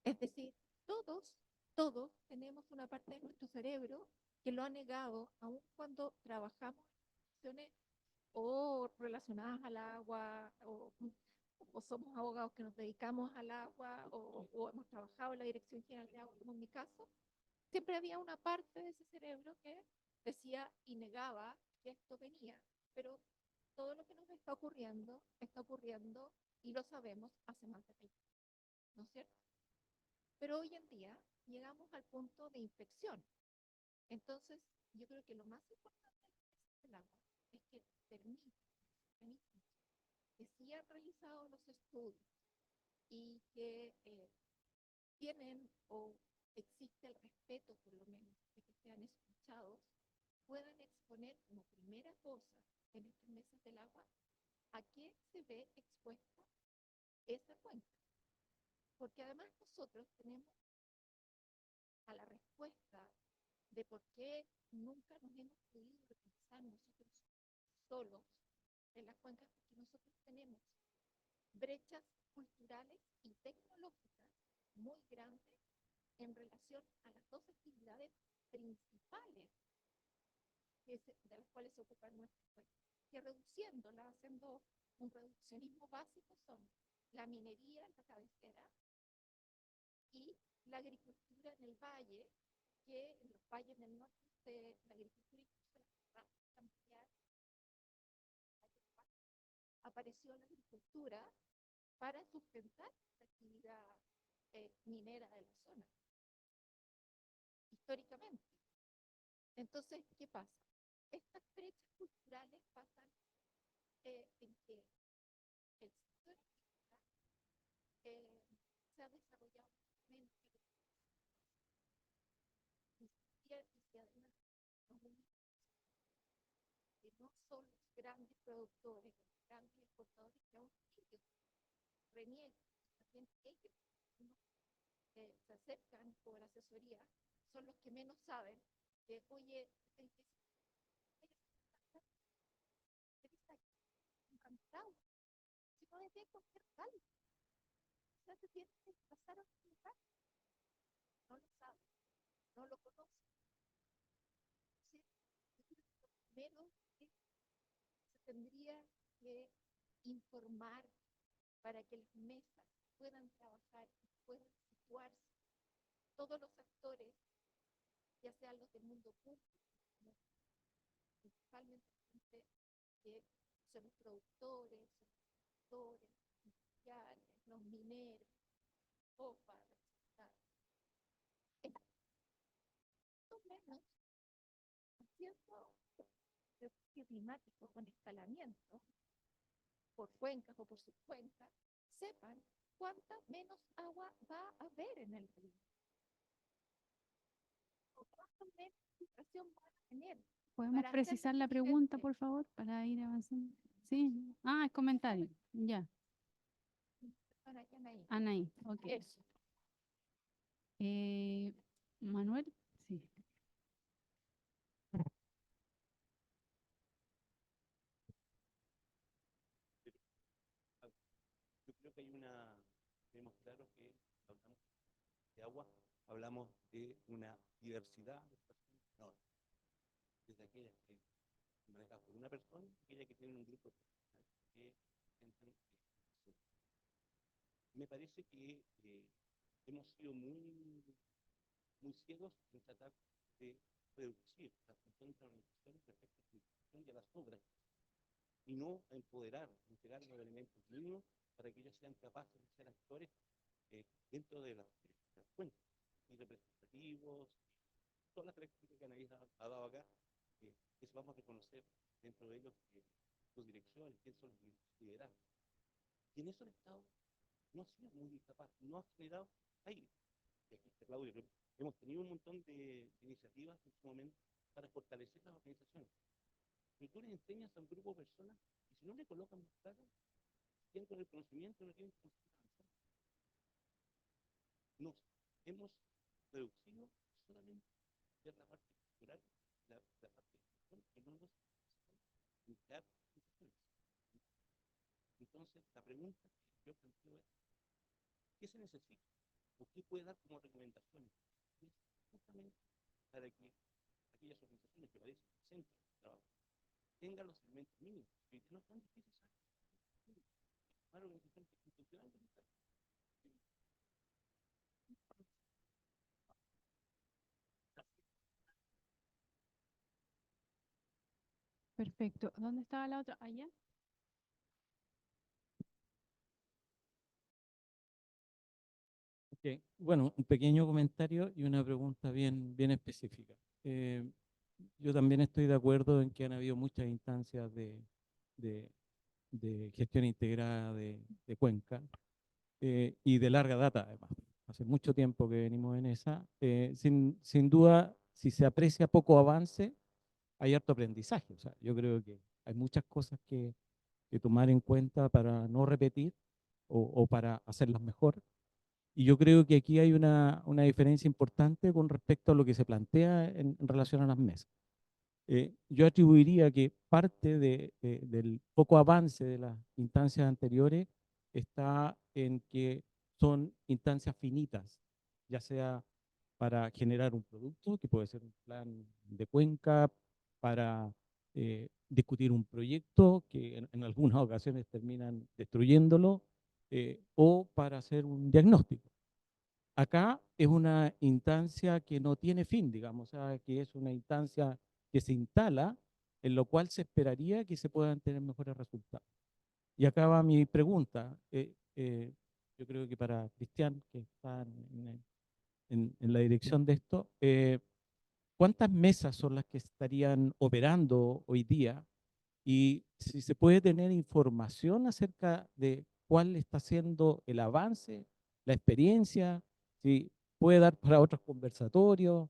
Es decir, todos tenemos una parte de nuestro cerebro que lo ha negado, aun cuando trabajamos en acciones o relacionadas al agua, o somos abogados que nos dedicamos al agua, o hemos trabajado en la Dirección General de Agua, como en mi caso, siempre había una parte de ese cerebro que decía y negaba que esto venía. Pero todo lo que nos está ocurriendo y lo sabemos hace más de 20 años, ¿no es cierto? Pero hoy en día llegamos al punto de inflexión. Entonces, yo creo que lo más importante del agua es que permite que sí han realizado los estudios y que tienen o existe el respeto, por lo menos, de que sean escuchados, puedan exponer como primera cosa en estas mesas del agua a qué se ve expuesta esa cuenca. Porque además nosotros tenemos a la respuesta de por qué nunca nos hemos podido organizar nosotros solos en las cuencas, porque nosotros tenemos brechas culturales y tecnológicas muy grandes en relación a las dos actividades principales de las cuales se ocupan nuestras cuencas, que reduciéndolas, haciendo un reduccionismo básico, son la minería en la cabecera y la agricultura en el valle, que en los valles del norte la agricultura familiar, apareció la agricultura para sustentar la actividad minera de la zona, históricamente. Entonces, ¿qué pasa? Estas brechas culturales pasan en que el sector se ha desarrollado y además que no son los grandes productores, los grandes exportadores que aún ellos reniegan, también ellos se acercan por asesoría, son los que menos saben que, oye, encantado, si no es de cualquier tal, o sea, se tiene que pasar a otro lugar, no lo saben, no lo conocen. Primero que se tendría que informar para que las mesas puedan trabajar y puedan situarse todos los actores, ya sean los del mundo público, principalmente que son los productores, los industriales, los mineros, OPA, menos haciendo refugio climático con escalamiento por cuencas o por subcuencas, sepan ¿cuánta menos agua va a haber en el río? ¿O cuánta menos filtración van a tener? ¿Podemos Para hacerlo precisar la pregunta, eficiente. por favor, para ir avanzando? Sí. Ah, es comentario. Ya. Para allá, Anaí. Anaí, ok. Eso. Manuel, sí. Yo creo que tenemos claro que hablamos de agua, hablamos de una diversidad de personas enorme, desde aquellas que manejan por una persona, aquellas que tienen un grupo de personas que sienten que me parece que hemos sido muy ciegos en tratar de reducir la función de la organización respecto a su institución y a las obras, y no a empoderar, entregar los elementos mínimos para que ellos sean capaces de ser actores dentro de las cuentas y representativos, todas las características que Anaís ha dado acá, eso vamos a reconocer dentro de ellos sus direcciones, quiénes son los liderazgos. Y en eso el Estado no ha sido muy capaz, no ha generado aire. Y aquí está Claudio, hemos tenido un montón de iniciativas en su momento para fortalecer las organizaciones. Pero tú les enseñas a un grupo de personas y si no le colocan más claro, tienen con el conocimiento, no tienen conocimiento. Nos hemos reducido solamente a la parte cultural, la parte de gestión, que no nos crear instituciones. Entonces, la pregunta que yo planteo es, ¿qué se necesita? ¿O qué puede dar como recomendaciones? Es justamente para que aquellas organizaciones que padecen centros de trabajo tengan los elementos mínimos, que no es tan difícil saber. Una organización que funciona Perfecto. ¿Dónde estaba la otra? Allá. Ok, bueno, un pequeño comentario y una pregunta bien específica. Yo también estoy de acuerdo en que han habido muchas instancias de- de gestión integrada de cuenca y de larga data, además. Hace mucho tiempo que venimos en esa. Sin duda, si se aprecia poco avance, hay harto aprendizaje. O sea, yo creo que hay muchas cosas que tomar en cuenta para no repetir o para hacerlas mejor. Y yo creo que aquí hay una diferencia importante con respecto a lo que se plantea en relación a las mesas. Yo atribuiría que parte del poco avance de las instancias anteriores está en que son instancias finitas, ya sea para generar un producto, que puede ser un plan de cuenca, para discutir un proyecto, que en algunas ocasiones terminan destruyéndolo, o para hacer un diagnóstico. Acá es una instancia que no tiene fin, digamos, o sea, que es una instancia que se instala, en lo cual se esperaría que se puedan tener mejores resultados. Y acá va mi pregunta. Yo creo que para Cristian, que está en la dirección de esto, ¿cuántas mesas son las que estarían operando hoy día? Y si se puede tener información acerca de cuál está siendo el avance, la experiencia, si puede dar para otros conversatorios,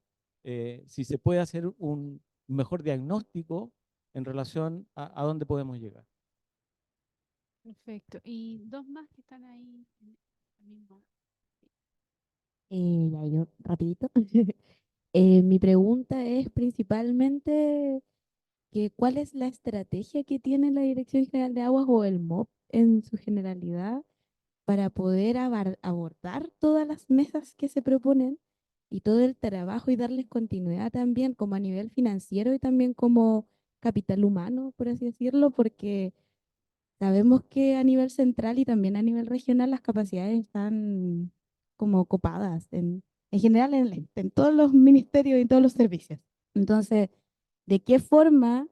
si se puede hacer un mejor diagnóstico en relación a dónde podemos llegar. Perfecto. Y dos más que están ahí en la misma. Ya yo, rapidito. Mi pregunta es principalmente que ¿cuál es la estrategia que tiene la Dirección General de Aguas o el MOP en su generalidad para poder abordar todas las mesas que se proponen y todo el trabajo y darles continuidad también como a nivel financiero y también como capital humano, por así decirlo, porque sabemos que a nivel central y también a nivel regional las capacidades están como copadas en general en todos los ministerios y en todos los servicios. Entonces, ¿de qué forma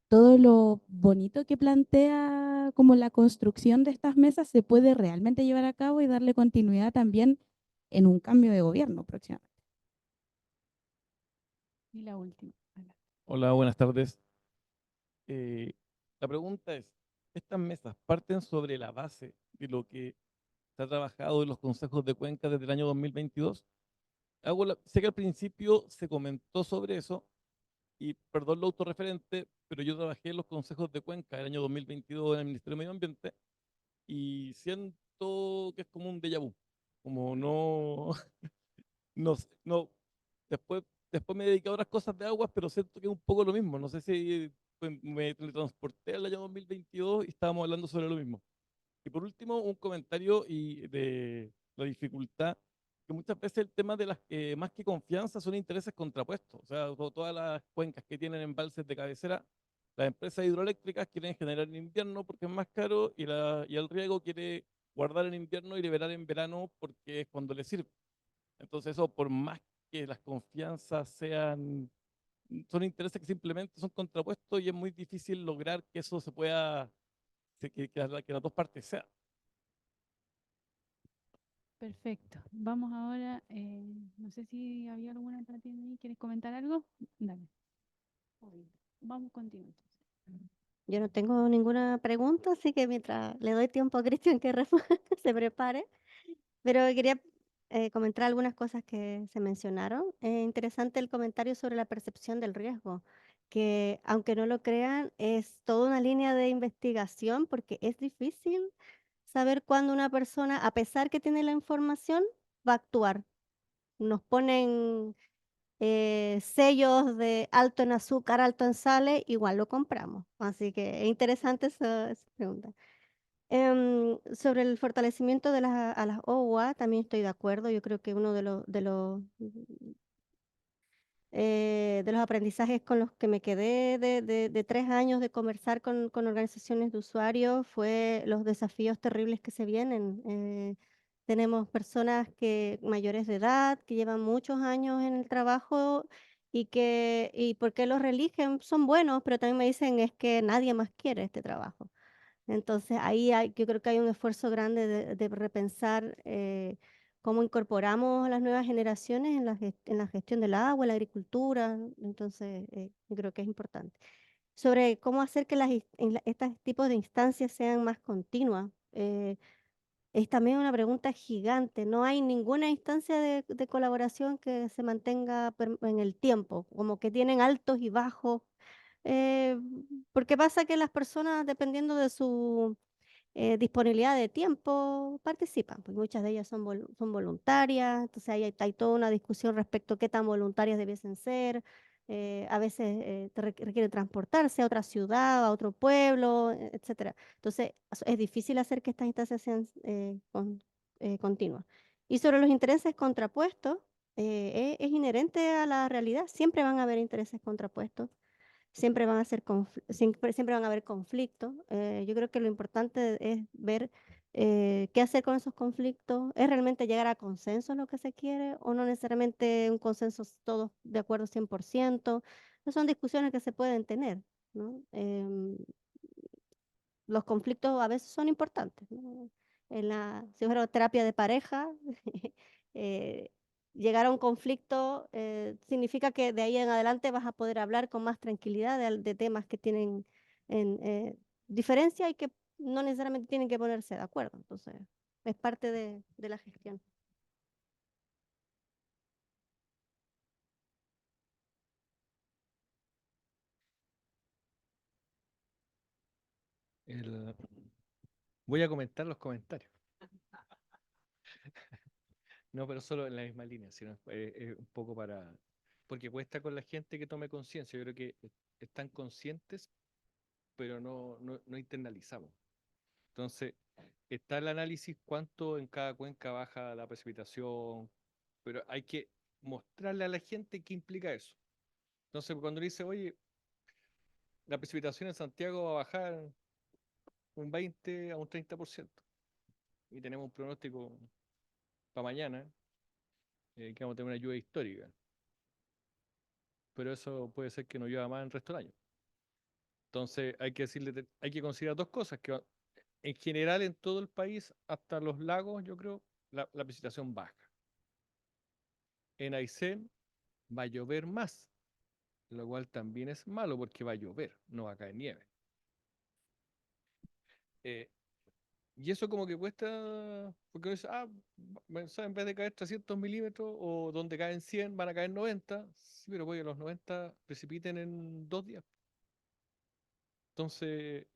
todo lo bonito que plantea como la construcción de estas mesas se puede realmente llevar a cabo y darle continuidad también en un cambio de gobierno próximamente? Y la última. Hola, buenas tardes. La pregunta es, ¿estas mesas parten sobre la base de lo que se ha trabajado en los consejos de cuenca desde el año 2022. Sé que al principio se comentó sobre eso, y perdón lo autorreferente, pero yo trabajé en los consejos de cuenca el año 2022 en el Ministerio de Medio Ambiente y siento que es como un déjà vu, como no, no, no, después, después me dediqué a otras cosas de aguas, pero siento que es un poco lo mismo. No sé si me teletransporté al año 2022 y estábamos hablando sobre lo mismo. Y por último, un comentario y de la dificultad, que muchas veces el tema de las que más que confianza son intereses contrapuestos. O sea, todas las cuencas que tienen embalses de cabecera, las empresas hidroeléctricas quieren generar en invierno porque es más caro y el riego quiere guardar en invierno y liberar en verano porque es cuando le sirve. Entonces eso, por más que las confianzas sean, son intereses que simplemente son contrapuestos y es muy difícil lograr que eso se pueda, que las dos partes sean. Perfecto. Vamos ahora, no sé si había alguna para ti ahí. ¿Quieres comentar algo? Dale. Vamos contigo entonces. Yo no tengo ninguna pregunta, así que mientras le doy tiempo a Cristian que se prepare, pero quería comentar algunas cosas que se mencionaron. Interesante el comentario sobre la percepción del riesgo, que aunque no lo crean, es toda una línea de investigación porque es difícil saber cuándo una persona, a pesar que tiene la información, va a actuar. Nos ponen sellos de alto en azúcar, alto en sales, igual lo compramos. Así que es interesante esa pregunta. Sobre el fortalecimiento de a las OWA, también estoy de acuerdo. Yo creo que uno de los aprendizajes con los que me quedé de 3 años de conversar con organizaciones de usuarios fue los desafíos terribles que se vienen. Tenemos personas mayores de edad que llevan muchos años en el trabajo y por qué los religen son buenos, pero también me dicen es que nadie más quiere este trabajo. Entonces yo creo que hay un esfuerzo grande de repensar cómo incorporamos a las nuevas generaciones en en la gestión del agua, la agricultura. Entonces, yo creo que es importante. Sobre cómo hacer que estos tipos de instancias sean más continuas. Es también una pregunta gigante. No hay ninguna instancia de colaboración que se mantenga en el tiempo, como que tienen altos y bajos. eh, Porque pasa que las personas, dependiendo de su disponibilidad de tiempo, participan, porque muchas de ellas son voluntarias, entonces hay toda una discusión respecto a qué tan voluntarias debiesen ser. A veces requieren transportarse a otra ciudad, a otro pueblo, etcétera. Entonces es difícil hacer que estas instancias sean continuas. Y sobre los intereses contrapuestos, es inherente a la realidad, siempre van a haber intereses contrapuestos. Siempre van a siempre van a haber conflictos. Yo creo que lo importante es ver qué hacer con esos conflictos. ¿Es realmente llegar a consenso lo que se quiere o no necesariamente un consenso todos de acuerdo 100%? No son discusiones que se pueden tener, ¿no? Los conflictos a veces son importantes, ¿no? Si fuera terapia de pareja, eh, llegar a un conflicto significa que de ahí en adelante vas a poder hablar con más tranquilidad de temas que tienen en, diferencia y que no necesariamente tienen que ponerse de acuerdo. Entonces, es parte de la gestión. El- Voy a comentar los comentarios. No, pero solo en la misma línea, sino un poco porque cuesta con la gente que tome conciencia. Yo creo que están conscientes, pero no internalizamos. Entonces, está el análisis cuánto en cada cuenca baja la precipitación, pero hay que mostrarle a la gente qué implica eso. Entonces, cuando dice, oye, la precipitación en Santiago va a bajar un 20 a un 30% y tenemos un pronóstico para mañana, que vamos a tener una lluvia histórica, pero eso puede ser que no llueva más en el resto del año. Entonces hay que decirle, hay que considerar dos cosas, que en general en todo el país, hasta los lagos, yo creo, la precipitación baja. En Aysén va a llover más, lo cual también es malo porque va a llover, no va a caer nieve. Eh, Y eso como que cuesta, porque uno dice, o sea, en vez de caer 300 milímetros o donde caen 100 van a caer 90. Sí, pero puede que los 90 precipiten en 2 días. Entonces,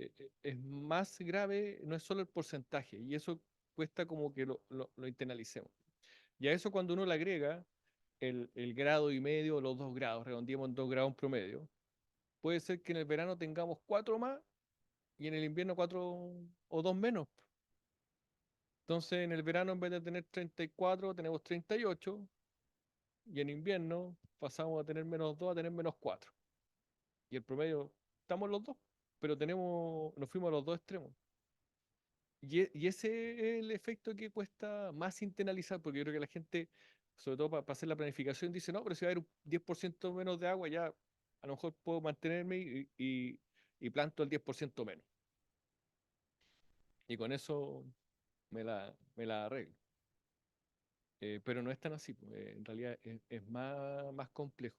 es más grave, no es solo el porcentaje, y eso cuesta como que lo internalicemos. Y a eso cuando uno le agrega el grado y medio o los 2 grados, redondeemos en 2 grados en promedio, puede ser que en el verano tengamos 4 más y en el invierno 4 o 2 menos. Entonces, en el verano en vez de tener 34, tenemos 38, y en invierno pasamos a tener -2 a tener -4. Y el promedio, estamos los dos, pero nos fuimos a los dos extremos. Y ese es el efecto que cuesta más internalizar, porque yo creo que la gente, sobre todo para hacer la planificación, dice, no, pero si va a haber un 10% menos de agua, ya a lo mejor puedo mantenerme y planto el 10% menos. Y con eso me la arreglo. Pero no es tan así, pues, en realidad es más complejo.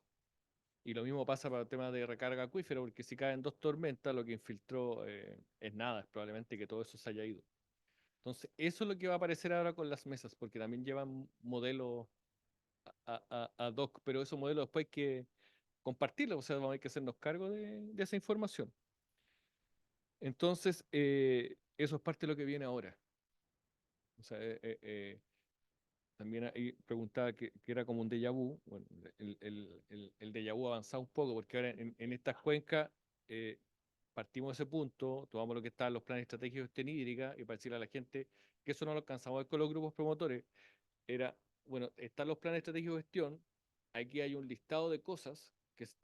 Y lo mismo pasa para el tema de recarga acuífera, porque si caen 2 tormentas, lo que infiltró es nada, es probablemente que todo eso se haya ido. Entonces, eso es lo que va a aparecer ahora con las mesas, porque también llevan modelos ad hoc, pero esos modelos después hay que compartirlos, o sea, vamos a tener que hacernos cargo de esa información. Entonces, eso es parte de lo que viene ahora. O sea, también ahí preguntaba que era como un déjà vu. Bueno, el déjà vu ha avanzado un poco, porque ahora en estas cuencas eh, partimos de ese punto, tomamos lo que está en los planes estratégicos de gestión hídrica, y para decirle a la gente que eso no lo alcanzamos a ver con los grupos promotores, era, bueno, están los planes estratégicos de gestión, aquí hay un listado de cosas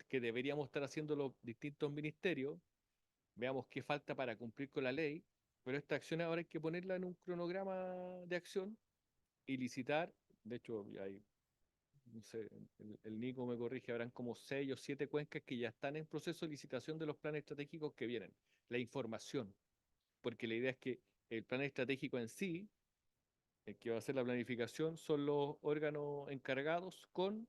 que deberíamos estar haciendo los distintos ministerios, veamos qué falta para cumplir con la ley, pero esta acción ahora hay que ponerla en un cronograma de acción y licitar. De hecho, hay, no sé, el Nico me corrige, habrán como 6 o 7 cuencas que ya están en proceso de licitación de los planes estratégicos que vienen. La información, porque la idea es que el plan estratégico en sí, el que va a hacer la planificación, son los órganos encargados con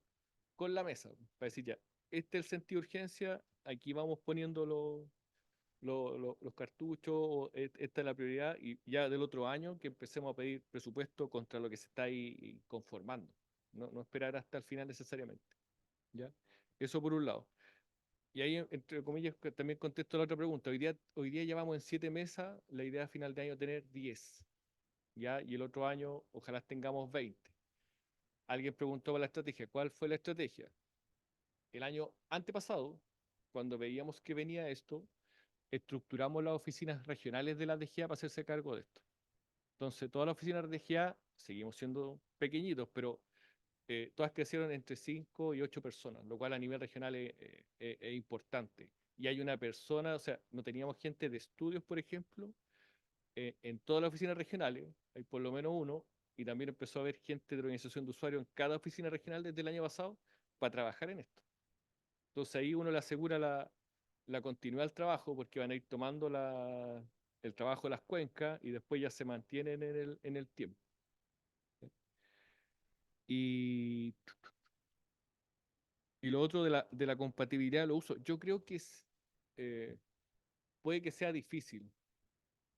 la mesa, para decir ya, este es el sentido de urgencia, aquí vamos poniendo los cartuchos, esta es la prioridad, y ya del otro año que empecemos a pedir presupuesto contra lo que se está ahí conformando. No esperar hasta el final necesariamente. ¿Ya? Eso por un lado. Y ahí, entre comillas, también contesto la otra pregunta. Hoy día llevamos en 7 mesas, la idea a final de año tener 10. ¿Ya? Y el otro año ojalá tengamos 20. Alguien preguntó por la estrategia. ¿Cuál fue la estrategia? El año antepasado, cuando veíamos que venía esto, estructuramos las oficinas regionales de la DGA para hacerse cargo de esto. Entonces, todas las oficinas de DGA seguimos siendo pequeñitos, pero todas crecieron entre 5 y 8 personas, lo cual a nivel regional es importante. Y hay una persona, o sea, no teníamos gente de estudios, por ejemplo, en todas las oficinas regionales, hay por lo menos uno, y también empezó a haber gente de organización de usuarios en cada oficina regional desde el año pasado para trabajar en esto. Entonces ahí uno le asegura la continuidad del trabajo, porque van a ir tomando el trabajo de las cuencas y después ya se mantienen en el tiempo. Y, y lo otro de la compatibilidad de los usos, yo creo que eh, puede que sea difícil,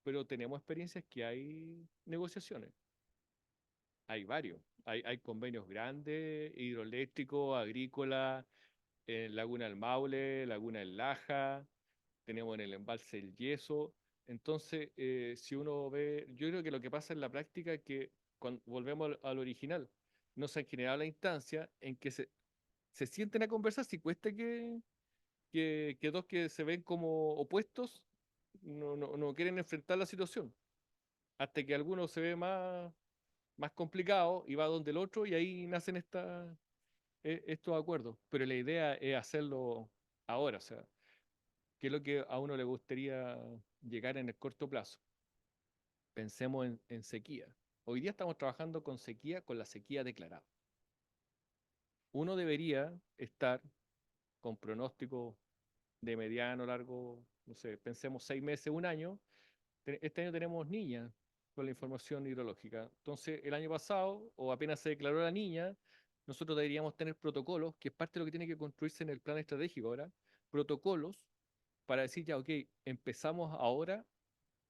pero tenemos experiencias que hay negociaciones. Hay varios. Hay convenios grandes, hidroeléctricos, agrícolas, en Laguna del Maule, Laguna del Laja, tenemos en el embalse el Yeso. Entonces, si uno ve, yo creo que lo que pasa en la práctica es que cuando volvemos al original, no se han generado la instancia en que se sienten a conversar, si cuesta que dos que se ven como opuestos no quieren enfrentar la situación, hasta que alguno se ve más complicado y va donde el otro, y ahí nacen estos acuerdos. Pero la idea es hacerlo ahora, o sea, ¿qué es lo que a uno le gustaría llegar en el corto plazo? Pensemos en sequía. Hoy día estamos trabajando con sequía, con la sequía declarada. Uno debería estar con pronóstico de mediano, largo, no sé, pensemos 6 meses, un año. Este año tenemos niñas con la información hidrológica. Entonces, el año pasado, o apenas se declaró la niña, nosotros deberíamos tener protocolos, que es parte de lo que tiene que construirse en el plan estratégico ahora, protocolos para decir ya, ok, empezamos ahora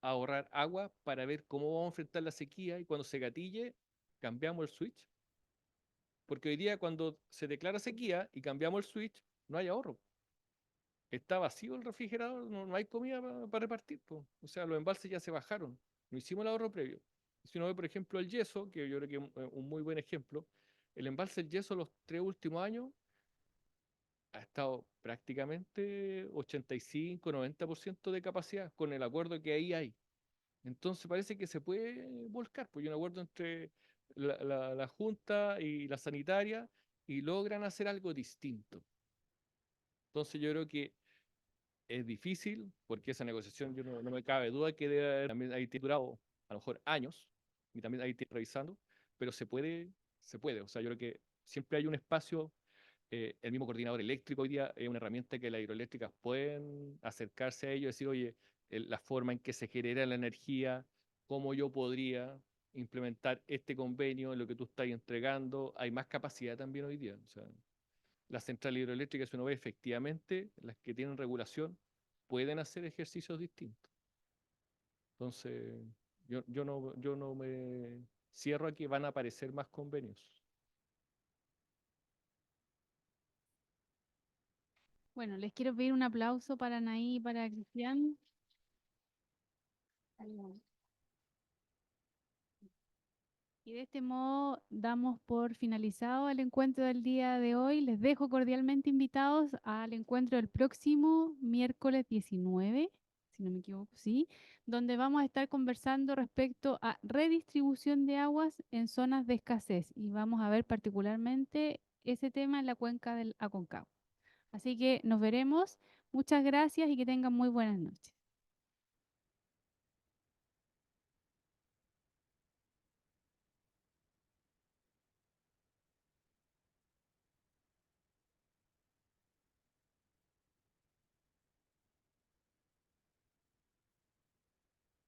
a ahorrar agua para ver cómo vamos a enfrentar la sequía y cuando se gatille, cambiamos el switch. Porque hoy día cuando se declara sequía y cambiamos el switch, no hay ahorro. Está vacío el refrigerador, no hay comida para repartir, po. O sea, los embalses ya se bajaron. No hicimos el ahorro previo. Si uno ve, por ejemplo, el yeso, que yo creo que es un muy buen ejemplo, el embalse del yeso los 3 últimos años ha estado prácticamente 85-90% de capacidad con el acuerdo que ahí hay. Entonces parece que se puede volcar, pues hay un acuerdo entre la Junta y la sanitaria y logran hacer algo distinto. Entonces yo creo que es difícil, porque esa negociación yo no me cabe duda que debe haber, también hay durado a lo mejor años, y también hay que ir revisando, pero se puede. O sea, yo creo que siempre hay un espacio. El mismo coordinador eléctrico hoy día es una herramienta que las hidroeléctricas pueden acercarse a ello y decir, oye, la forma en que se genera la energía, cómo yo podría implementar este convenio en lo que tú estás entregando. Hay más capacidad también hoy día. O sea, las centrales hidroeléctricas, si uno ve efectivamente, las que tienen regulación, pueden hacer ejercicios distintos. Entonces, yo no me cierro a que van a aparecer más convenios. Bueno, les quiero pedir un aplauso para Anaí y para Cristian. Y de este modo damos por finalizado el encuentro del día de hoy. Les dejo cordialmente invitados al encuentro del próximo miércoles 19, si no me equivoco, sí, donde vamos a estar conversando respecto a redistribución de aguas en zonas de escasez y vamos a ver particularmente ese tema en la cuenca del Aconcagua. Así que nos veremos. Muchas gracias y que tengan muy buenas noches.